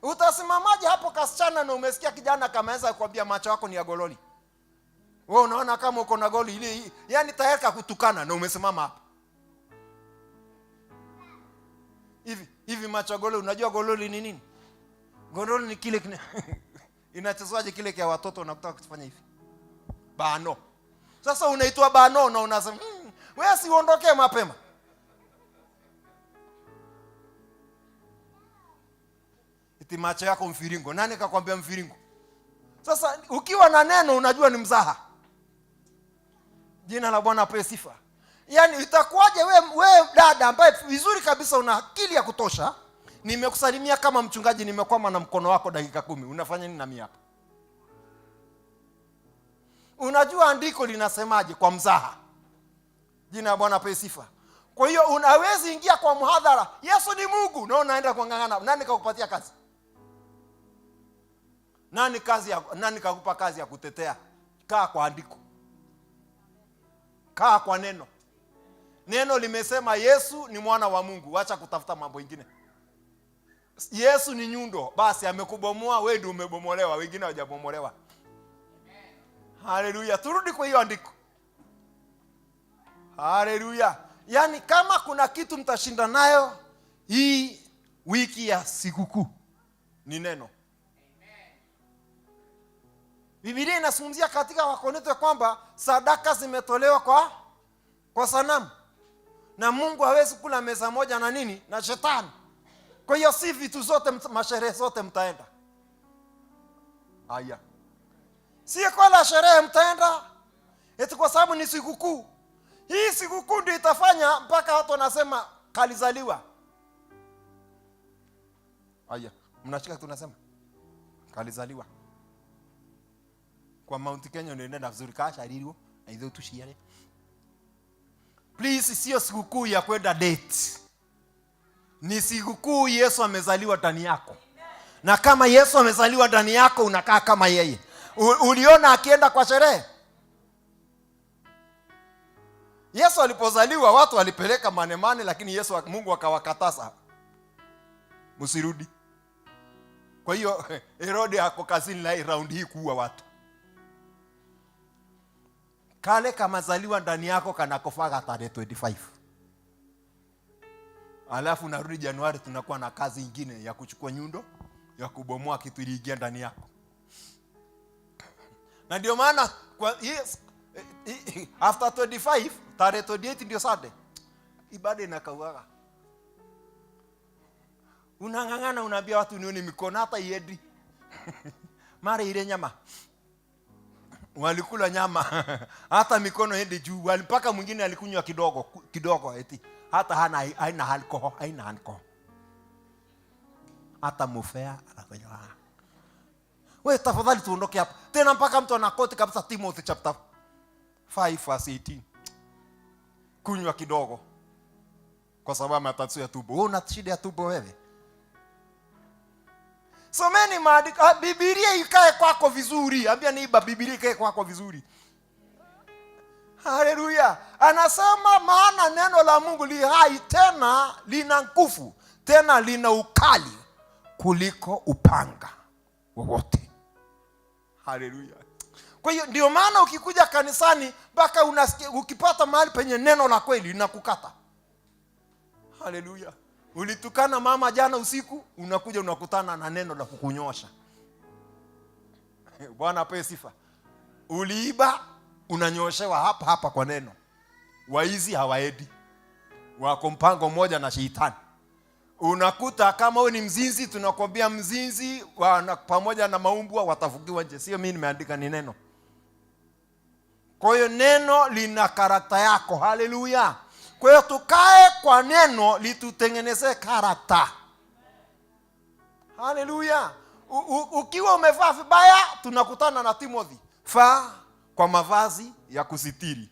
Utasimamaje hapo kasichana na umesikia kijana kameanza kukuambia macho yako ni ya gololi? Wewe unaona kama uko na goli ile, yani tayari kutukana na umesimama hapo. Hivi macho gololi, unajua gololi ni nini? Gololi ni kile inachezwaje kile kia watoto unakutaka kufanya hivi. Bano. Sasa unaitwa bano na unasema wewe si uondoke mapema. Iti macho yako mfiringo. Nani kakwambia mfiringo? Sasa ukiwa na neno unajua ni mzaha. Jina la Bwana apewe sifa. Yaani itakuwaje wewe dada ambaye vizuri kabisa una akili ya kutosha, nimekusalimia kama mchungaji, nimekwama na mkono wako dakika 10. Unafanya nini na mimi hapa? Unajua andiko linasemaje kwa mzaha? Jina la Bwana apewe sifa. Kwa hiyo unaweza ingia kwa mhadhara, Yesu ni Mungu, na unaenda kuangangana. Nani kakupatia kazi? Nani kakupa kazi ya kutetea? Kaa kwa andiko. Kaa kwa neno. Neno limesema Yesu ni mwana wa Mungu. Acha kutafuta mambo mengine. Yesu ni nyundo. Basi amekubomoa, wewe ndio umebomolewa, wengine hawajabomolewa. Haleluya. Turudi kwa hiyo andiko. Haleluya. Yaani kama kuna kitu mtashinda nayo hii wiki ya sikukuu ni neno. Biblia inazungumzia katika Wakorintho kwamba sadaka zimetolewa kwa sanamu. Na Mungu hawezi kula meza moja na nini? Na shetani. Kwa hiyo si vitu zote, masherehe zote mtaenda. Haya. Si kwa la sherehe mtaenda. Eti kwa sababu ni sikukuu. Hii sikukuu ndio itafanya mpaka watu wanasema kalizaliwa. Aya, mnachika tunasema kalizaliwa. Kwa Mount Kenya ndio vizuri kasha alilio na hizo tushiare. Please, sio sikukuu ya kwenda date. Ni sikukuu Yesu amezaliwa ndani yako. Na kama Yesu amezaliwa ndani yako unakaa kama yeye. Uliona akienda kwa sherehe? Yesu alipozaliwa watu walipeleka manemane, lakini Yesu Mungu akawakataza. Msirudi. Kwa hiyo Herode ako kazini la round hii kuua watu. Kale kama zaliwa ndani yako kanakofaga tarehe 25. Alafu narudi Januari tunakuwa na kazi nyingine ya kuchukua nyundo, ya kubomoa kitu iliingia ndani yako. Na ndio maana kwa yes, after 25 tarehe 28 ndio Sunday. Ibada inakauaga. Unangangana unaambia watu nione mikono hata iedi. Mara ile nyama. Walikula nyama hata mikono hadi juu. Walipaka mwingine alikunywa kidogo eti hata haina alcohol. Hata mufea anakunywa. Wewe tafadhali tuondoke hapa. Tena mpaka mtu anakoti kabisa Timothy chapter 5 verse 18. Kunywa kidogo. Kwa sababu matatizo ya tumbo. Una shida ya tumbo wewe? Someni maandiko. Biblia ikae kwako vizuri. Ambia neighbor Biblia ikae kwako vizuri. Haleluya. Anasema maana neno la Mungu li hai tena lina nguvu, tena lina ukali kuliko upanga wowote. Haleluya. Kwa hiyo ndio maana ukikuja kanisani mpaka unasikia ukipata mahali penye neno la kweli linakukata. Haleluya. Ulitukana mama jana usiku, unakuja unakutana na neno la kukunyosha. Bwana ape sifa. Uliiba, unanyoshewa hapa kwa neno. Waizi hawaedi. Wako mpango mmoja na shetani. Unakuta kama wewe ni mzinzi, tunakwambia mzinzi pamoja na maumbwa watafukiwa nje. Sio mimi nimeandika, ni neno. Kwa hiyo neno lina karakta yako. Haleluya. Kwa hiyo tukae kwa neno litutengenezee karakta. Haleluya. Ukiwa umevaa vibaya tunakutana na Timothy. Vaa kwa mavazi ya kusitiri.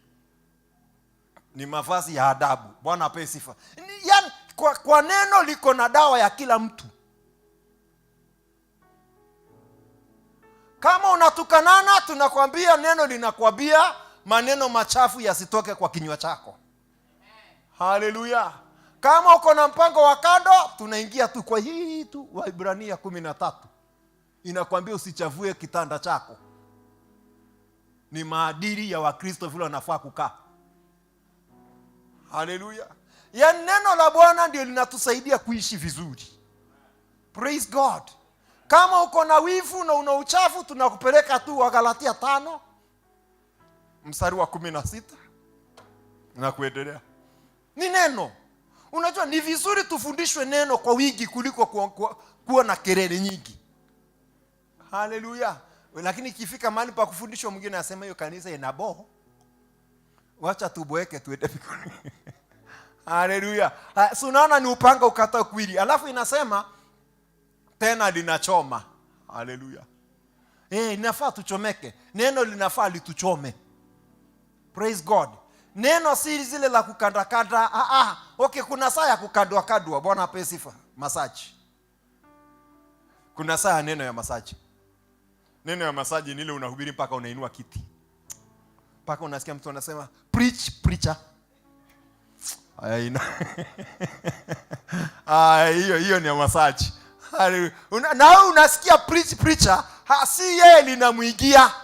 Ni mavazi ya adabu. Bwana ape sifa. Yaani kwa neno liko na dawa ya kila mtu. Kama unatukanana tunakwambia neno linakwambia maneno machafu yasitoke kwa kinywa chako. Haleluya. Kama uko na mpango wa kando tunaingia tu kwa hii tu Waebrania 13. Inakwambia usichavue kitanda chako. Ni maadili ya Wakristo vile wanafaa kukaa. Haleluya. Ya neno la Bwana ndio linatusaidia kuishi vizuri. Praise God. Kama uko na wivu na una uchafu tunakupeleka tu Wagalatia 5 mstari wa 16 na kuendelea. Ni neno. Unajua ni vizuri tufundishwe neno kwa wingi kuliko kuwa na kelele nyingi. Haleluya. Lakini ikifika mahali pa kufundishwa mwingine anasema hiyo kanisa ina boho. Wacha tuboeke tuende bikoni. Haleluya. So unaona ni upanga ukata kwili. Alafu inasema tena linachoma. Haleluya. Inafaa tuchomeke. Neno linafaa lituchome. Praise God. Neno si zile la kukandakanda. Okay, kuna saa ya kukadwa. Bwana ape sifa. Masaji. Kuna saa ya neno ya masaji. Neno ya masaji ni ile unahubiri mpaka unainua kiti. Mpaka unasikia mtu anasema preacher. Hiyo ni ya masaji. Na unasikia preacher, si yeye linamuingia.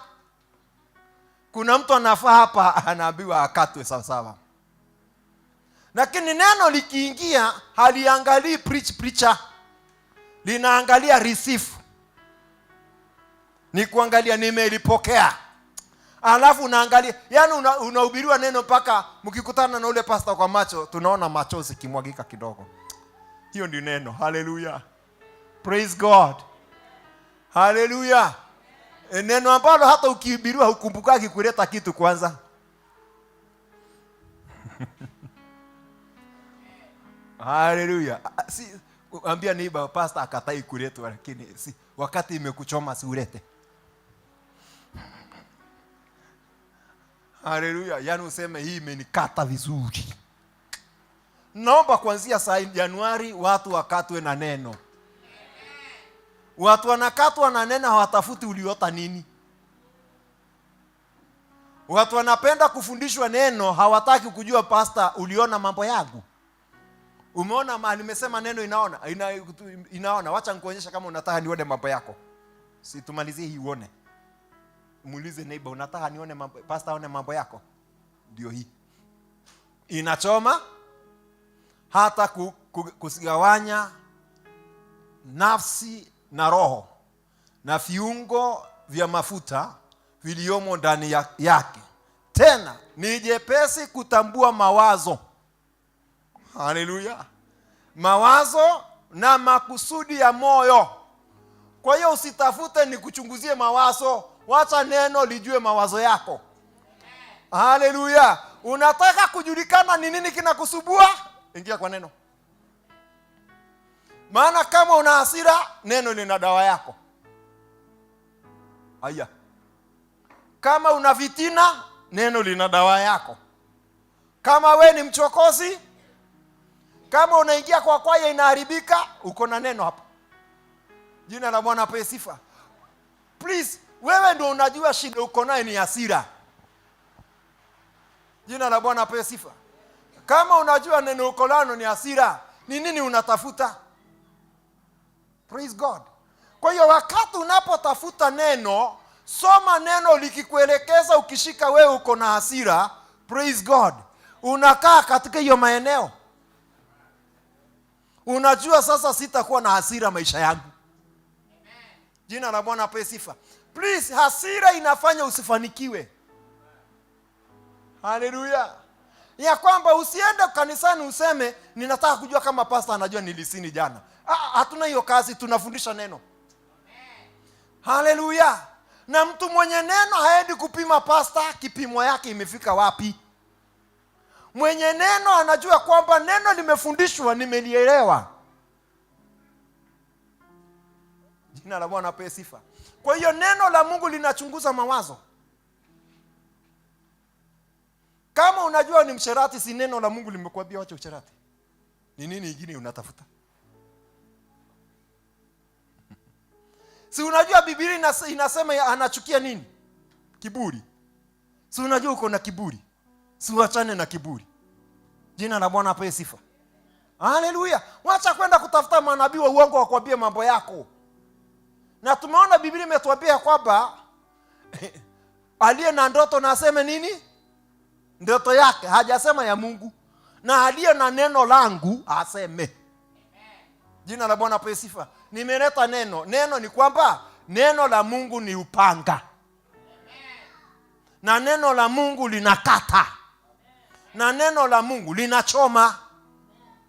Kuna mtu anafaa hapa anaambiwa akatwe sawa. Lakini neno likiingia haliangalii preacher. Linaangalia receive. Ni kuangalia nimelipokea. Alafu unaangalia, yani unahubiriwa neno mpaka mkikutana na ule pastor kwa macho tunaona machozi kimwagika kidogo. Hiyo ndio neno. Haleluya. Praise God. Haleluya. Neno ambalo hata ukihubiriwa hukumbukagi kuleta kitu kwanza. Haleluya. Si ambia neighbor, pastor akatai kuletwa, lakini si wakati imekuchoma si ulete. Haleluya. Yaani useme hii imenikata vizuri. Naomba kuanzia saa Januari watu wakatwe na neno. Watu wanakatwa na neno, hawatafuti uliota nini. Watu wanapenda kufundishwa neno, hawataki kujua pastor uliona mambo yangu. Umeona mahali nimesema neno inaona. Wacha nikuonyesha kama unataka nione mambo yako. Si tumalizie hii uone. Muulize neighbor, unataka nione mambo, pastor aone mambo yako? Ndio hii. Inachoma hata kusigawanya nafsi na roho na viungo vya mafuta viliomo ndani yake. Tena ni jepesi kutambua mawazo. Haleluya. Mawazo na makusudi ya moyo. Kwa hiyo usitafute ni kuchunguzie mawazo, wacha neno lijue mawazo yako. Haleluya. Unataka kujulikana ni nini kinakusubua? Ingia kwa neno. Maana kama una hasira, neno lina dawa yako. Haya. Kama una vitina, neno lina dawa yako. Kama we ni mchokozi, kama unaingia kwa kwaya inaharibika, uko na neno hapo. Jina la Bwana apewe sifa. Please, wewe ndio unajua shida uko nayo ni hasira. Jina la Bwana apewe sifa. Kama unajua neno uko nalo ni hasira, ni nini unatafuta? Praise God. Kwa hiyo wakati unapotafuta neno, soma neno likikuelekeza. Ukishika wewe uko na hasira, praise God, unakaa katika hiyo maeneo. Unajua sasa sitakuwa na hasira maisha yangu. Jina la Bwana apewe sifa. Please, hasira inafanya usifanikiwe. Haleluya. Ya kwamba usiende kanisani useme ninataka kujua kama pastor anajua nilisini jana. Hatuna hiyo kazi, tunafundisha neno. Haleluya. Na mtu mwenye neno haendi kupima pastor kipimo yake imefika wapi. Mwenye neno anajua kwamba neno limefundishwa, nimelielewa. Jina la Bwana apewe sifa. Kwa hiyo neno la Mungu linachunguza mawazo. Kama unajua ni msherati, si neno la Mungu limekwambia wacha usherati. Ni nini nyingine unatafuta? Si unajua Biblia inasema anachukia nini? Kiburi. Si unajua uko na kiburi, si uachane na kiburi. Jina la Bwana apewe sifa. Haleluya. Wacha kwenda kutafuta manabii wa uongo wakwambie mambo yako. Na tumeona Biblia imetuambia kwamba aliye na ndoto na aseme nini? Ndoto yake, hajasema ya Mungu. Na aliye na neno langu aseme. Jina la Bwana apewe sifa. Nimeleta neno. Neno ni kwamba neno la Mungu ni upanga. Na neno la Mungu linakata. Na neno la Mungu linachoma.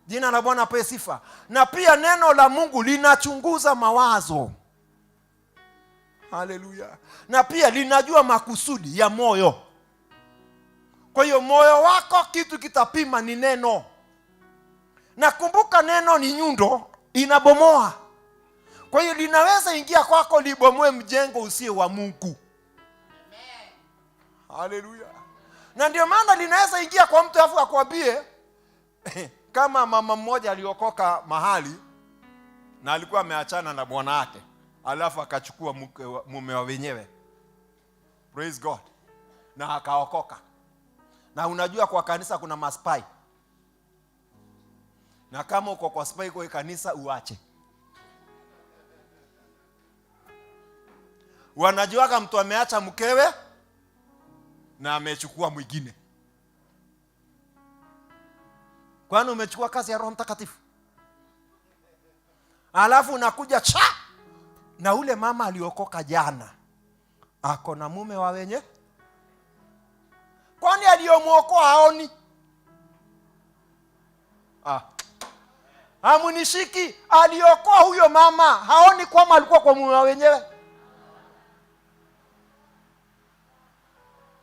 Jina la Bwana apewe sifa. Na pia neno la Mungu linachunguza mawazo. Haleluya. Na pia linajua makusudi ya moyo. Kwa hiyo moyo wako kitu kitapima ni neno. Na kumbuka neno ni nyundo, inabomoa. Kwa hiyo linaweza ingia kwako libomoe mjengo usio wa Mungu. Haleluya. Na ndio maana linaweza ingia kwa mtu afu akwambie kama mama mmoja aliokoka mahali na alikuwa ameachana na bwana wake, alafu akachukua mume wa wenyewe. Praise God. Na akaokoka. Na unajua kwa kanisa kuna maspai. Na kama uko kwa spai kwa kanisa uache. Wanajuaga mtu ameacha mkewe na amechukua mwingine. Kwani umechukua kazi ya Roho Mtakatifu? Alafu unakuja na ule mama aliokoka jana ako na mume wa wenye. Kwani aliyomuokoa haoni? Hamunishiki. Aliokoa huyo mama haoni kwamba alikuwa kwa mume wa wenyewe?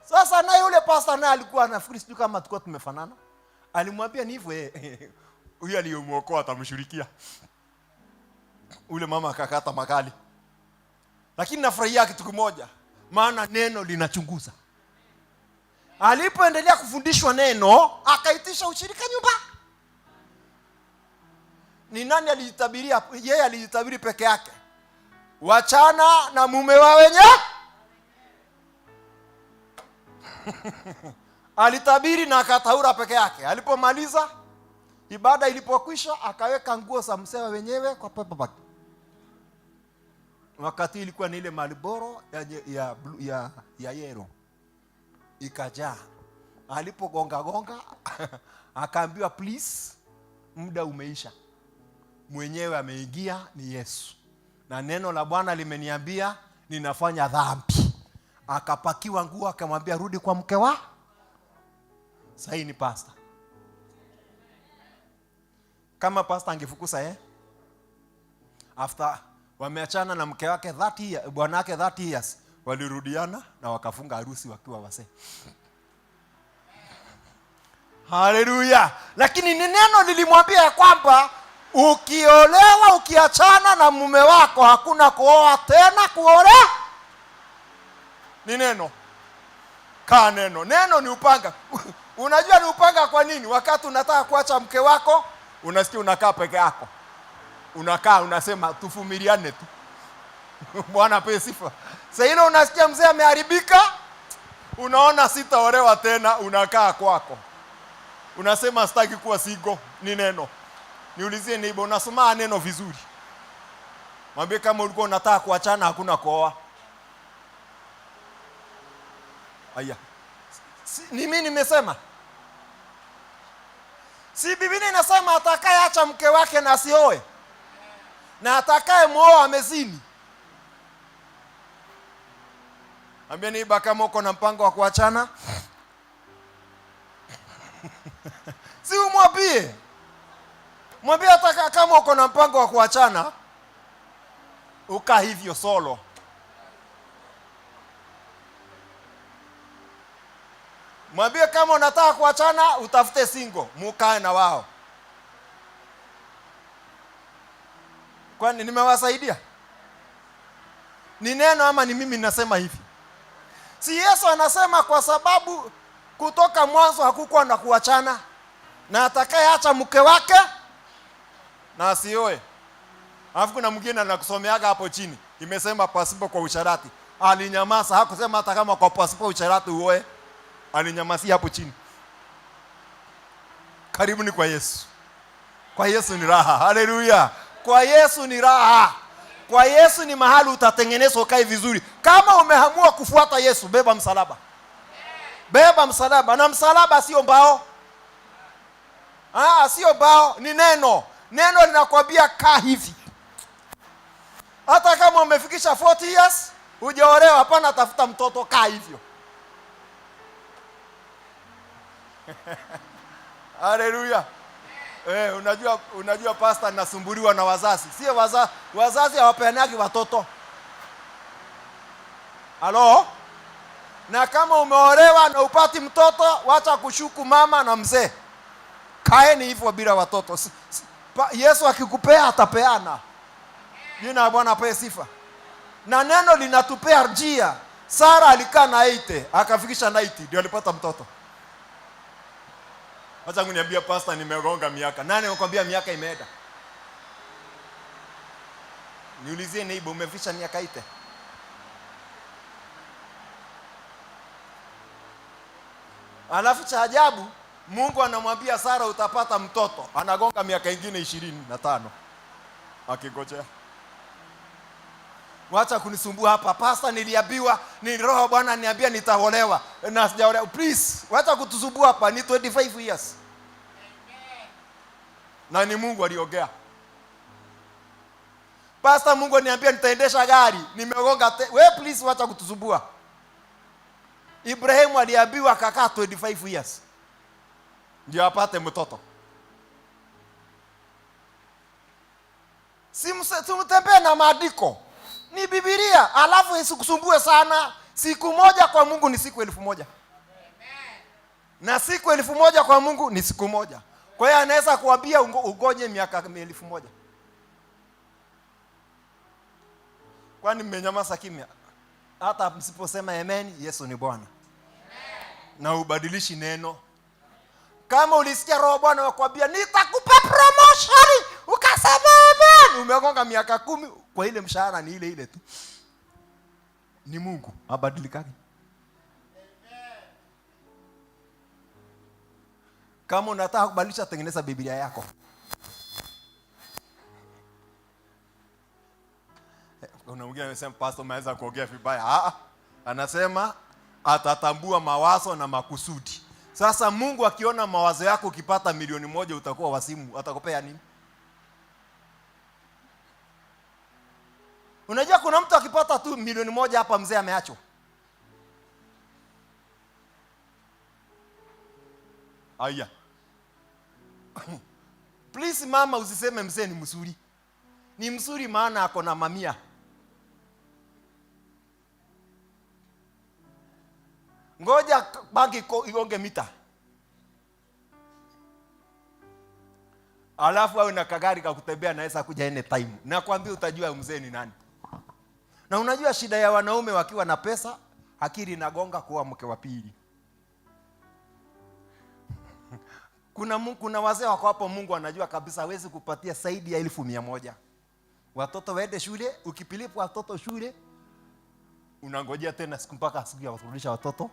Sasa na yule pastor naye alikuwa anafikiri sijui kama tulikuwa tumefanana. Alimwambia ni hivyo huyu aliyemuokoa atamshirikia. Ule mama akakata makali. Lakini nafurahia kitu kimoja, maana neno linachunguza. Alipoendelea kufundishwa neno, akaitisha ushirika nyumba. Ni nani alijitabiria? Yeye alijitabiri peke yake. Wachana na mume wa wenye. Alitabiri na akataura peke yake. Alipomaliza ibada, ilipokwisha, akaweka nguo za msewa wenyewe kwa pepa. Wakati ilikuwa ni ile Marlboro ya yero. Ikajaa. Alipogonga akaambiwa please, muda umeisha. Mwenyewe ameingia ni Yesu. Na neno la Bwana limeniambia ninafanya dhambi. Akapakiwa nguo, akamwambia rudi kwa mke wa. Sasa ni pastor. Kama pastor angefukusa after wameachana na mke wake 30 years, bwana wake 30 years, walirudiana na wakafunga harusi wakiwa wazee. Haleluya. Lakini ni neno lilimwambia kwamba ukiolewa, ukiachana na mume wako, hakuna kuoa tena, kuolea. Ni neno. Kaa neno. Neno ni upanga. Unajua ni upanga kwa nini? Wakati unataka kuacha mke wako, unasikia unakaa peke yako. Unakaa unasema tuvumiliane tu. Bwana apewe sifa. Sasa hilo unasikia mzee ameharibika, unaona sitaolewa tena, unakaa kwako. Unasema sitaki kuwa single. Ni neno. Niulizie neighbor, unasoma neno vizuri. Mwambie kama ulikuwa unataka kuachana, hakuna kuoa. Aya. Ni mimi nimesema? Si Biblia inasema atakayeacha mke wake na asioe, na atakaye muoa amezini. Ambia neighbor kama uko na mpango wa kuachana, si umwambie. Mwambie hata kama uko na mpango wa kuachana, uka hivyo solo. Mwambie kama unataka kuachana, utafute single, mukae na wao. Kwani nimewasaidia? Ni neno ama ni mimi ninasema hivi? Si Yesu anasema kwa sababu kutoka mwanzo hakukuwa na kuachana, na atakayeacha mke wake na asioe. Alafu kuna mwingine anakusomeaga hapo chini, imesema pasipo kwa usharati. Alinyamaza, hakusema hata kama kwa pasipo usharati uoe. Alinyamasia hapo chini. Karibuni kwa Yesu. Kwa Yesu ni raha. Haleluya. Kwa Yesu ni raha. Kwa Yesu ni mahali utatengenezwa ukae vizuri. Kama umeamua kufuata Yesu, beba msalaba. Beba msalaba. Na msalaba sio mbao. Sio mbao, ni neno. Neno linakwambia kaa hivi. Hata kama umefikisha 40 years, hujaolewa, hapana tafuta mtoto, kaa hivyo. Haleluya. Unajua pastor nasumbuliwa na wazazi. Sio wazazi hawapeanagi watoto. Halo? Na kama umeolewa na upati mtoto, wacha kushuku mama na mzee. Kaeni hivyo bila watoto. Yesu akikupea atapeana. Jina la Bwana apewe sifa. Na neno linatupea njia. Sara alikaa na 80, akafikisha 90 ndio alipata mtoto. Wacha kuniambia pastor nimegonga miaka. Nani anakuambia miaka imeenda? Niulizie neighbor, umefikisha miaka 80? Alafu cha ajabu, Mungu anamwambia Sara utapata mtoto. Anagonga miaka ingine 25 akingojea. Wacha kunisumbua hapa. Pastor niliambiwa, ni roho Bwana niambia nitaolewa na sijaolewa. Please, wacha kutusumbua hapa. Ni 25 years. Na ni Mungu aliongea. Pastor, Mungu niambia nitaendesha gari, nimegonga we please, wacha kutusumbua. Ibrahimu aliambiwa akakaa 25 years ndio apate mtoto. Simtembee na maandiko. Ni Biblia. Alafu isikusumbue sana. Siku moja kwa Mungu ni siku 1000. Na siku 1000 kwa Mungu ni siku moja. Kwa hiyo anaweza kuambia ugonye miaka 1000. Kwani mmenyamaza kimya? Hata msiposema amen, Yesu ni Bwana. Na ubadilishi neno. Kama ulisikia Roho Bwana wakwambia nitakupa promotion, ukasema amen, umegonga miaka 10 kwa ile mshahara ni ile tu. Ni Mungu abadilikaki. Kama unataka kubadilisha, tengeneza Biblia yako. Kuna mwingine anasema pastor anaweza kuongea vibaya. Anasema atatambua mawazo na makusudi. Sasa Mungu akiona mawazo yako ukipata 1,000,000 utakuwa wasimu, atakupea nini? Unajua kuna mtu akipata tu 1,000,000 hapa mzee ameachwa. Aya. Please mama, usiseme mzee ni mzuri. Ni mzuri maana ako na mamia. Ngoja banki igonge mita. Alafu au na kagari ka kutembea naweza kuja any time. Nakwambia utajua mzee ni nani. Na unajua shida ya wanaume wakiwa na pesa, akili inagonga kuwa mke wa pili. Kuna wazee wako hapo Mungu anajua kabisa hawezi kupatia zaidi ya 1,100. Watoto waende shule, ukipilipa watoto shule, unangojea tena siku mpaka siku ya kurudisha watoto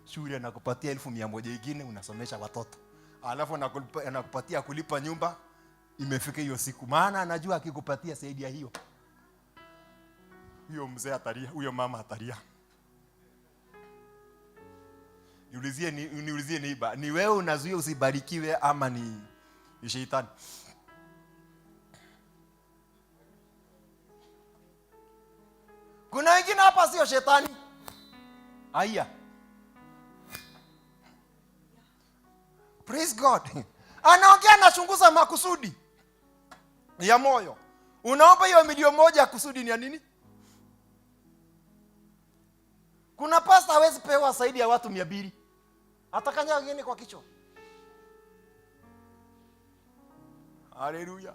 shule na kupatia 1,100 nyingine unasomesha watoto. Alafu anakupatia kulipa nyumba, imefika hiyo siku. Maana anajua akikupatia zaidi ya hiyo, mzee atalia, huyo mama atalia. Niulizie neighbor, ni wewe unazuia usibarikiwe ama ni shetani? Kuna wengine hapa sio shetani. Aya. Praise God. Anaongea anachunguza makusudi ya moyo. Unaomba hiyo 1,000,000 kusudi ni ya nini? Kuna pastor hawezi pewa zaidi ya watu 200. Atakanya wengine kwa kichwa. Haleluya.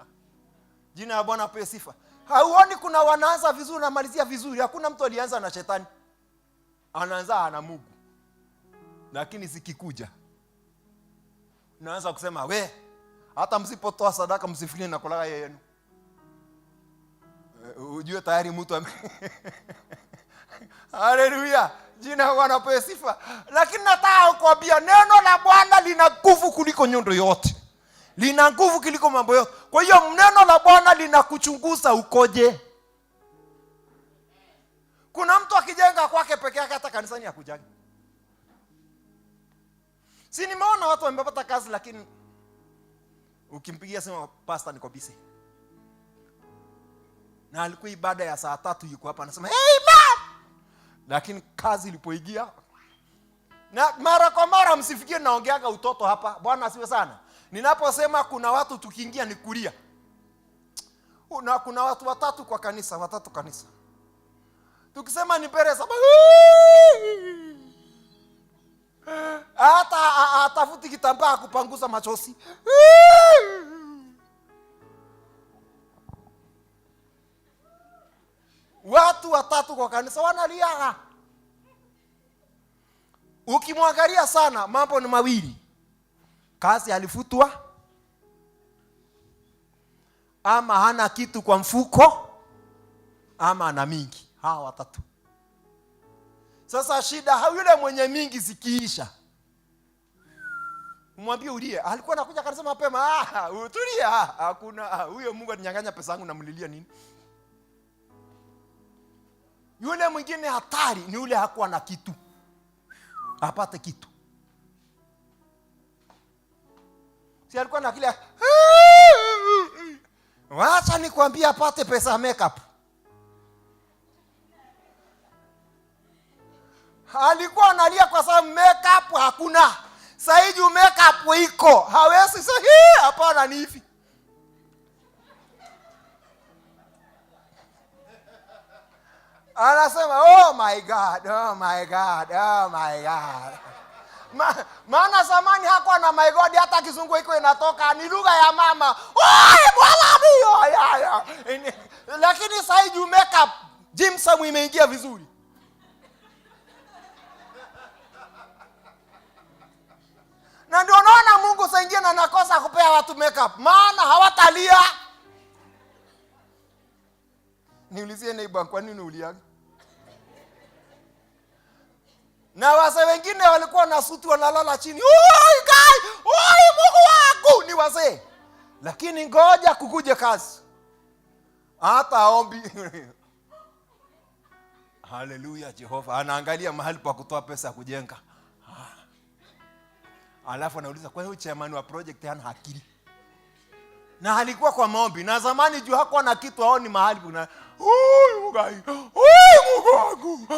Jina la Bwana apewe sifa. Hauoni kuna wanaanza vizuri na malizia vizuri? Hakuna mtu alianza na shetani. Anaanza na Mungu. Lakini zikikuja naanza kusema we, hata msipotoa sadaka msifikirie na kulaga yenu. Ujue tayari mtu Haleluya. Jina la Bwana apewe sifa. Lakini nataka kukwambia neno la Bwana lina nguvu kuliko nyundo yote. Lina nguvu kuliko mambo yote. Kwa hiyo neno la Bwana linakuchunguza ukoje. Kuna mtu akijenga kwake peke yake hata kanisani hakujagi. Si nimeona watu wamepata kazi lakini ukimpigia sema pastor niko busy. Na alikuwa ibada ya saa 3 yuko hapa anasema amen. Lakini kazi ilipoingia, na mara kwa mara msifikie naongeaga utoto hapa. Bwana asiwe sana. Ninaposema kuna watu tukiingia ni kulia. Kuna watu watatu kwa kanisa, watatu kanisa. Tukisema ni pere sababu hata atafuti kitambaa kupanguza machozi. Watu watatu kwa kanisa wanalia. Ukimwangalia sana mambo ni mawili. Kazi alifutwa ama hana kitu kwa mfuko ama ana mingi. Hawa watatu. Sasa shida yule mwenye mingi zikiisha, mwambie ulie. Alikuwa anakuja kanisa mapema. Utulia. Hakuna huyo Mungu aninyang'anya pesa yangu namlilia nini? Yule mwingine hatari ni yule hakuwa na kitu. Apate kitu. Si alikuwa na kile. Wacha nikwambie apate pesa ya makeup. Alikuwa analia kwa sababu makeup hakuna. Saiji makeup iko. Hawezi sasa hapana ni hivi. Anasema oh my God, oh my God, oh my God. Maana zamani hakuwa na my God, hata kizungu iko inatoka ni lugha ya mama. Oi bwana ndio ya. Lakini sasa hivi makeup Jimsam imeingia vizuri. Na ndio naona Mungu saa nyingine anakosa kupea watu makeup maana hawatalia. Niulizie neighbor, kwa nini uliaga? Na wazee wengine walikuwa na suti wanalala chini. Oi guy, oi Mungu wangu, ni wazee. Lakini ngoja kukuje kazi. Hata ombi. Haleluya, Jehova anaangalia mahali pa kutoa pesa kujenga. Alafu anauliza kwa hiyo chairman wa project hana akili. Na alikuwa kwa maombi. Na zamani juu hakuwa na kitu aoni mahali kuna Mungu wangu.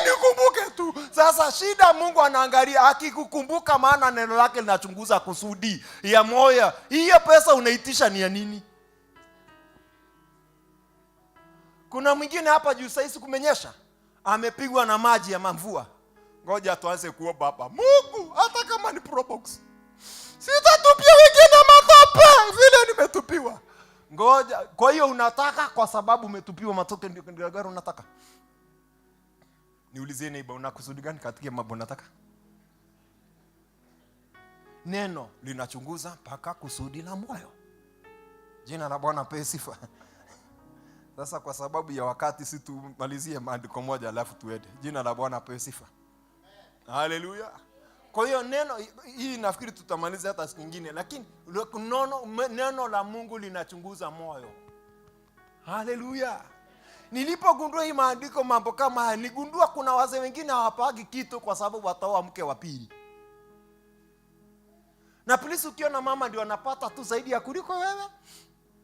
Nikumbuke tu. Sasa shida Mungu anaangalia akikukumbuka maana neno lake linachunguza kusudi ya moyo. Hiyo pesa unaitisha ni ya nini? Kuna mwingine hapa juu sasa kumenyesha. Amepigwa na maji ya mvua. Ngoja tuanze kuomba hapa. Mungu, hata kama ni probox, sitatupia wengine matope vile nimetupiwa. Ngoja, kwa hiyo unataka kwa sababu umetupiwa matope ndio gari unataka? Niulizie neighbor, unakusudi gani katika mambo unataka? Neno linachunguza mpaka kusudi la moyo. Jina la Bwana pewe sifa. Sasa kwa sababu ya wakati situmalizie maandiko moja alafu tuende. Jina la Bwana pewe sifa. Haleluya. Kwa hiyo neno hii nafikiri tutamaliza hata siku nyingine, lakini neno la Mungu linachunguza moyo. Haleluya. Nilipogundua hii maandiko mambo kama haya, nigundua kuna wazee wengine hawapagi kitu kwa sababu wataoa mke wa pili. Na polisi ukiona mama ndio anapata tu zaidi ya kuliko wewe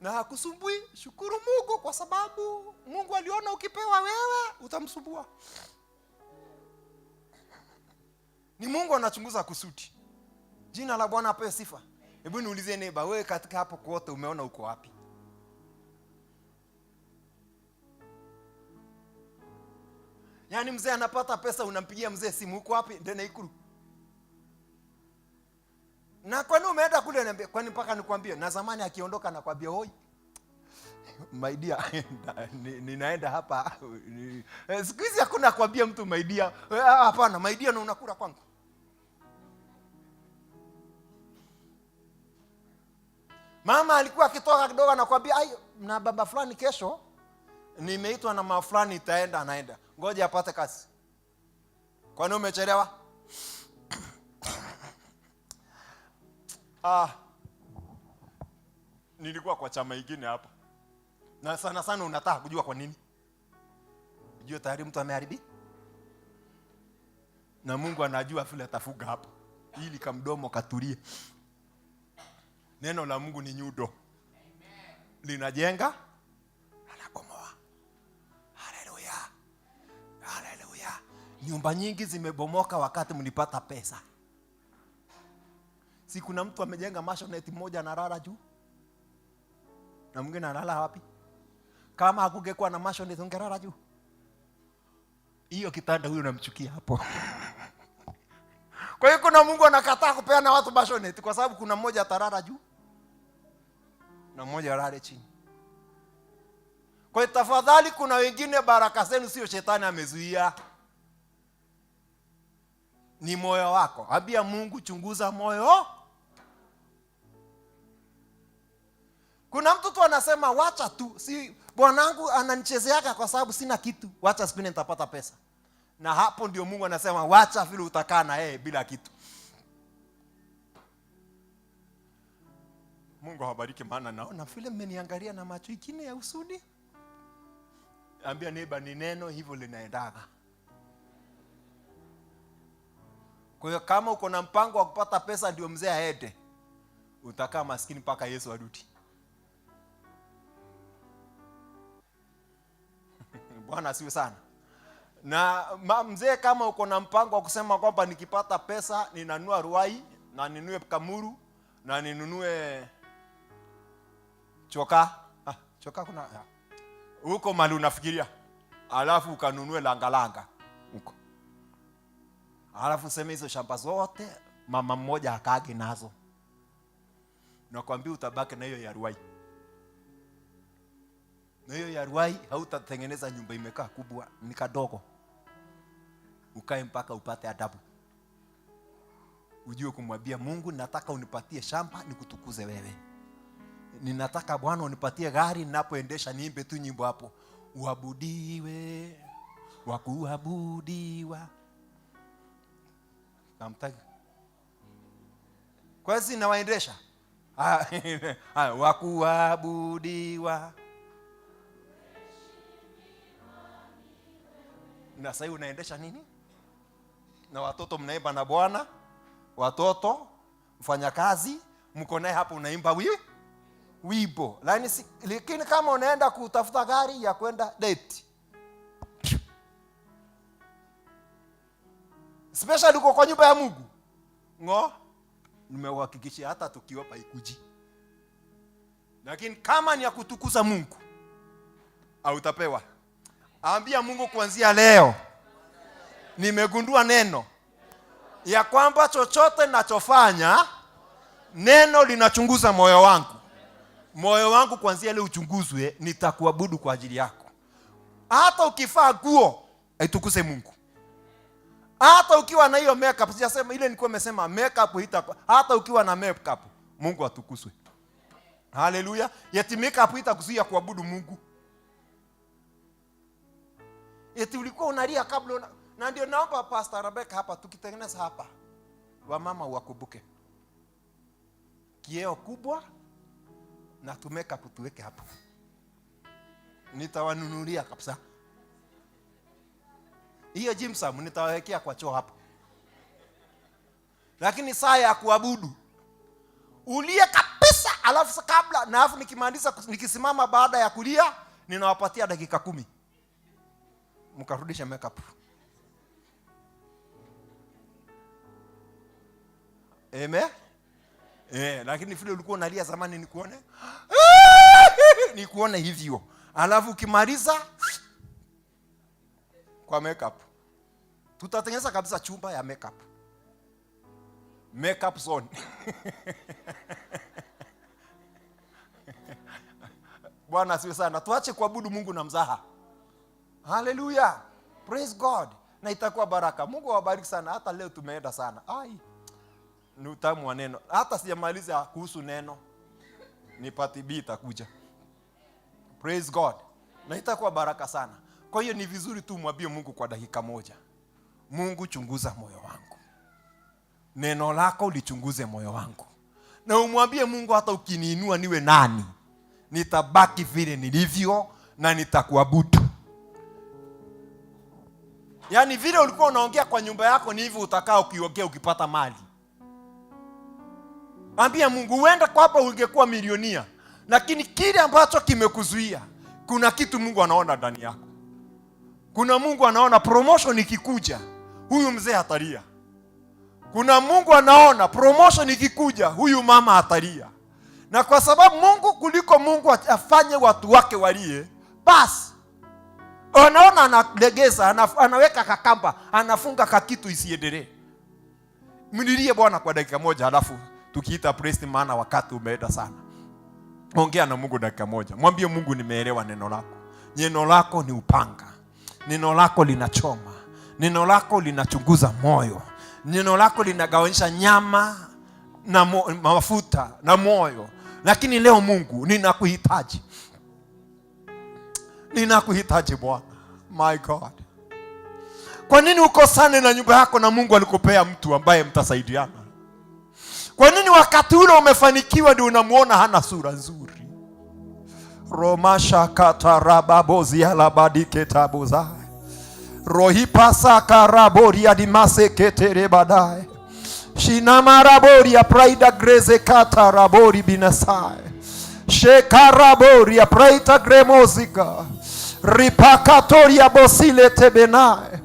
na hakusumbui, shukuru Mungu kwa sababu Mungu aliona ukipewa wewe utamsumbua. Ni Mungu anachunguza kusudi. Jina la Bwana apewe sifa. Hebu niulizie neighbor, wewe katika hapo kote umeona uko wapi? Yaani mzee anapata pesa unampigia mzee simu, uko wapi? Ndio Naikuru. Na kwani umeenda kule niambia, kwani mpaka nikwambie? Na zamani akiondoka anakuambia hoi my dear, ninaenda hapa. Siku hizi hakuna kuambia mtu my dear. Hapana, my dear na unakula kwangu. Mama alikuwa akitoka kidogo anakuambia ai na baba fulani kesho nimeitwa na mama fulani itaenda, anaenda. Ngoja apate kazi. Kwani umechelewa? Nilikuwa kwa chama kingine hapa. Na sana unataka kujua kwa nini? Unajua tayari mtu ameharibika. Na Mungu anajua vile atafuga hapa ili kamdomo katulie. Neno la Mungu ni nyundo. Amen. Linajenga, anabomoa. Haleluya. Haleluya. Nyumba nyingi zimebomoka wakati mlipata pesa. Si kuna mtu amejenga mashoneti moja na rara juu? Na mwingine analala wapi? Kama hakungekuwa na mashoneti ungerara juu. Hiyo kitanda huyo unamchukia hapo. Kwa hiyo kuna Mungu anakataa kupeana watu mashoneti kwa sababu kuna mmoja atarara juu na mmoja alale chini. Kwa hiyo tafadhali, kuna wengine baraka zenu sio shetani amezuia. Ni moyo wako. Ambia Mungu, chunguza moyo. Kuna mtu tu anasema wacha tu, si bwanangu ananichezeaka kwa sababu sina kitu, wacha siku nitapata pesa. Na hapo ndio Mungu anasema wacha vile utakaa na yeye bila kitu. Mungu awabariki, maana naona vile mmeniangalia na macho ingine ya usudi. Ambia neighbor, ni neno hivyo linaendaga. Kwa hiyo kama uko na mpango wa kupata pesa ndio mzee aende, utakaa maskini mpaka Yesu arudi. Bwana asiwe sana. Na mzee, kama uko na mpango wa kusema kwamba nikipata pesa ninanunua Ruai na ninunue Kamuru na ninunue choka. Choka kuna huko mali unafikiria. Alafu ukanunue langalanga huko. Alafu sema hizo shamba zote mama mmoja akaage nazo. Nakwambia utabaki na hiyo ya Ruai. Na hiyo ya Ruai hautatengeneza nyumba imekaa kubwa, ni kadogo. Ukae mpaka upate adabu. Ujue kumwambia Mungu, nataka unipatie shamba nikutukuze wewe. Ninataka Bwana unipatie gari ninapoendesha niimbe tu nyimbo hapo. Uabudiwe, wakuabudiwa. Namtaka. Kwa hiyo nawaendesha. Wakuabudiwa. Na sasa unaendesha nini? Na watoto mnaimba na Bwana. Watoto, mfanyakazi, mko naye hapo unaimba wimbo. Lakini kama unaenda kutafuta gari ya kwenda date. Especially uko kwa nyumba ya Mungu. Nimewahakikishia hata tukiopa ikuji. Lakini kama ni ya kutukuza Mungu, utapewa. Ambia Mungu, kuanzia leo nimegundua neno ya kwamba chochote ninachofanya neno linachunguza moyo wangu. Moyo wangu kuanzia leo uchunguzwe, nitakuabudu kwa ajili yako. Hata ukivaa nguo aitukuse Mungu. Hata ukiwa na hiyo makeup, sijasema ile nilikuwa nimesema makeup hata ukiwa na makeup Mungu atukuzwe. Haleluya. Yeti makeup itakuzuia kuabudu Mungu. Yeti ulikuwa unalia kabla na ndio naomba Pastor Rebecca hapa tukitengeneza hapa. Wamama wakumbuke. Kieo kubwa na tumeka kutuweke hapo. Nitawanunulia kabisa. Hiyo jimsam nitawawekea kwa choo hapo. Lakini saa ya kuabudu ulia kabisa, alafu kabla na alafu nikimaliza nikisimama baada ya kulia ninawapatia dakika 10. Mkarudisha makeup. Amen. Lakini vile ulikuwa unalia zamani nikuone. Nikuone hivyo. Alafu ukimaliza kwa makeup. Tutatengeneza kabisa chumba ya makeup. Makeup zone. Bwana asifiwe sana. Tuache kuabudu Mungu na mzaha. Hallelujah. Praise God. Na itakuwa baraka. Mungu awabariki sana. Hata leo tumeenda sana. Ni utamu wa neno. Hata sijamaliza kuhusu neno. Ni pati B itakuja. Praise God. Na itakuwa baraka sana. Kwa hiyo ni vizuri tu mwambie Mungu kwa dakika moja. Mungu, chunguza moyo wangu. Neno lako lichunguze moyo wangu. Na umwambie Mungu, hata ukiniinua niwe nani, nitabaki vile nilivyo na nitakuabudu. Yaani vile ulikuwa unaongea kwa nyumba yako ni hivyo utakao ukiongea ukipata mali. Ambia Mungu, huenda kwa hapa ungekuwa milionia, lakini kile ambacho kimekuzuia, kuna kitu Mungu anaona ndani yako. Kuna Mungu anaona promotion ikikuja, huyu mzee hatalia. Kuna Mungu anaona promotion ikikuja, huyu mama hatalia. Na kwa sababu Mungu, kuliko Mungu afanye watu wake walie, basi anaona analegeza, anaweka kakamba, anafunga kakitu isiendelee. Mnilie Bwana kwa dakika moja, halafu tukiita praise, maana wakati umeenda sana. Ongea na Mungu dakika moja. Mwambie Mungu, nimeelewa neno lako. Neno lako ni upanga. Neno lako linachoma. Neno lako linachunguza moyo. Neno lako linagawanyisha nyama na mafuta na moyo. Lakini leo Mungu, ninakuhitaji. Ninakuhitaji Bwana. My God. Kwa nini ukosane na nyumba yako na Mungu alikupea mtu ambaye mtasaidiana? Kwa nini wakati ule umefanikiwa ndio unamuona hana sura nzuri? Romasha katarababozi alabadike tabuza. Rohipasa karabori adimase ketere badai. Shinamarabori ya praida greze katarabori binasai. Shekarabori ya praita gremozika. Ripakatori ya bosile tebenai.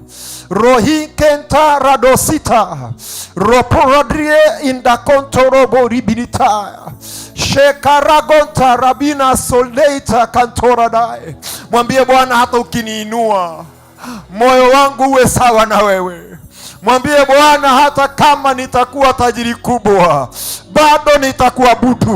Rohi kenta radosita. Roporodrie indakontorobori binitaya. Shekaragonta rabina soldeita kantoradai. Mwambie Bwana, hata ukiniinua moyo wangu uwe sawa na wewe. Mwambie Bwana, hata kama nitakuwa tajiri kubwa, bado nitakuabudu.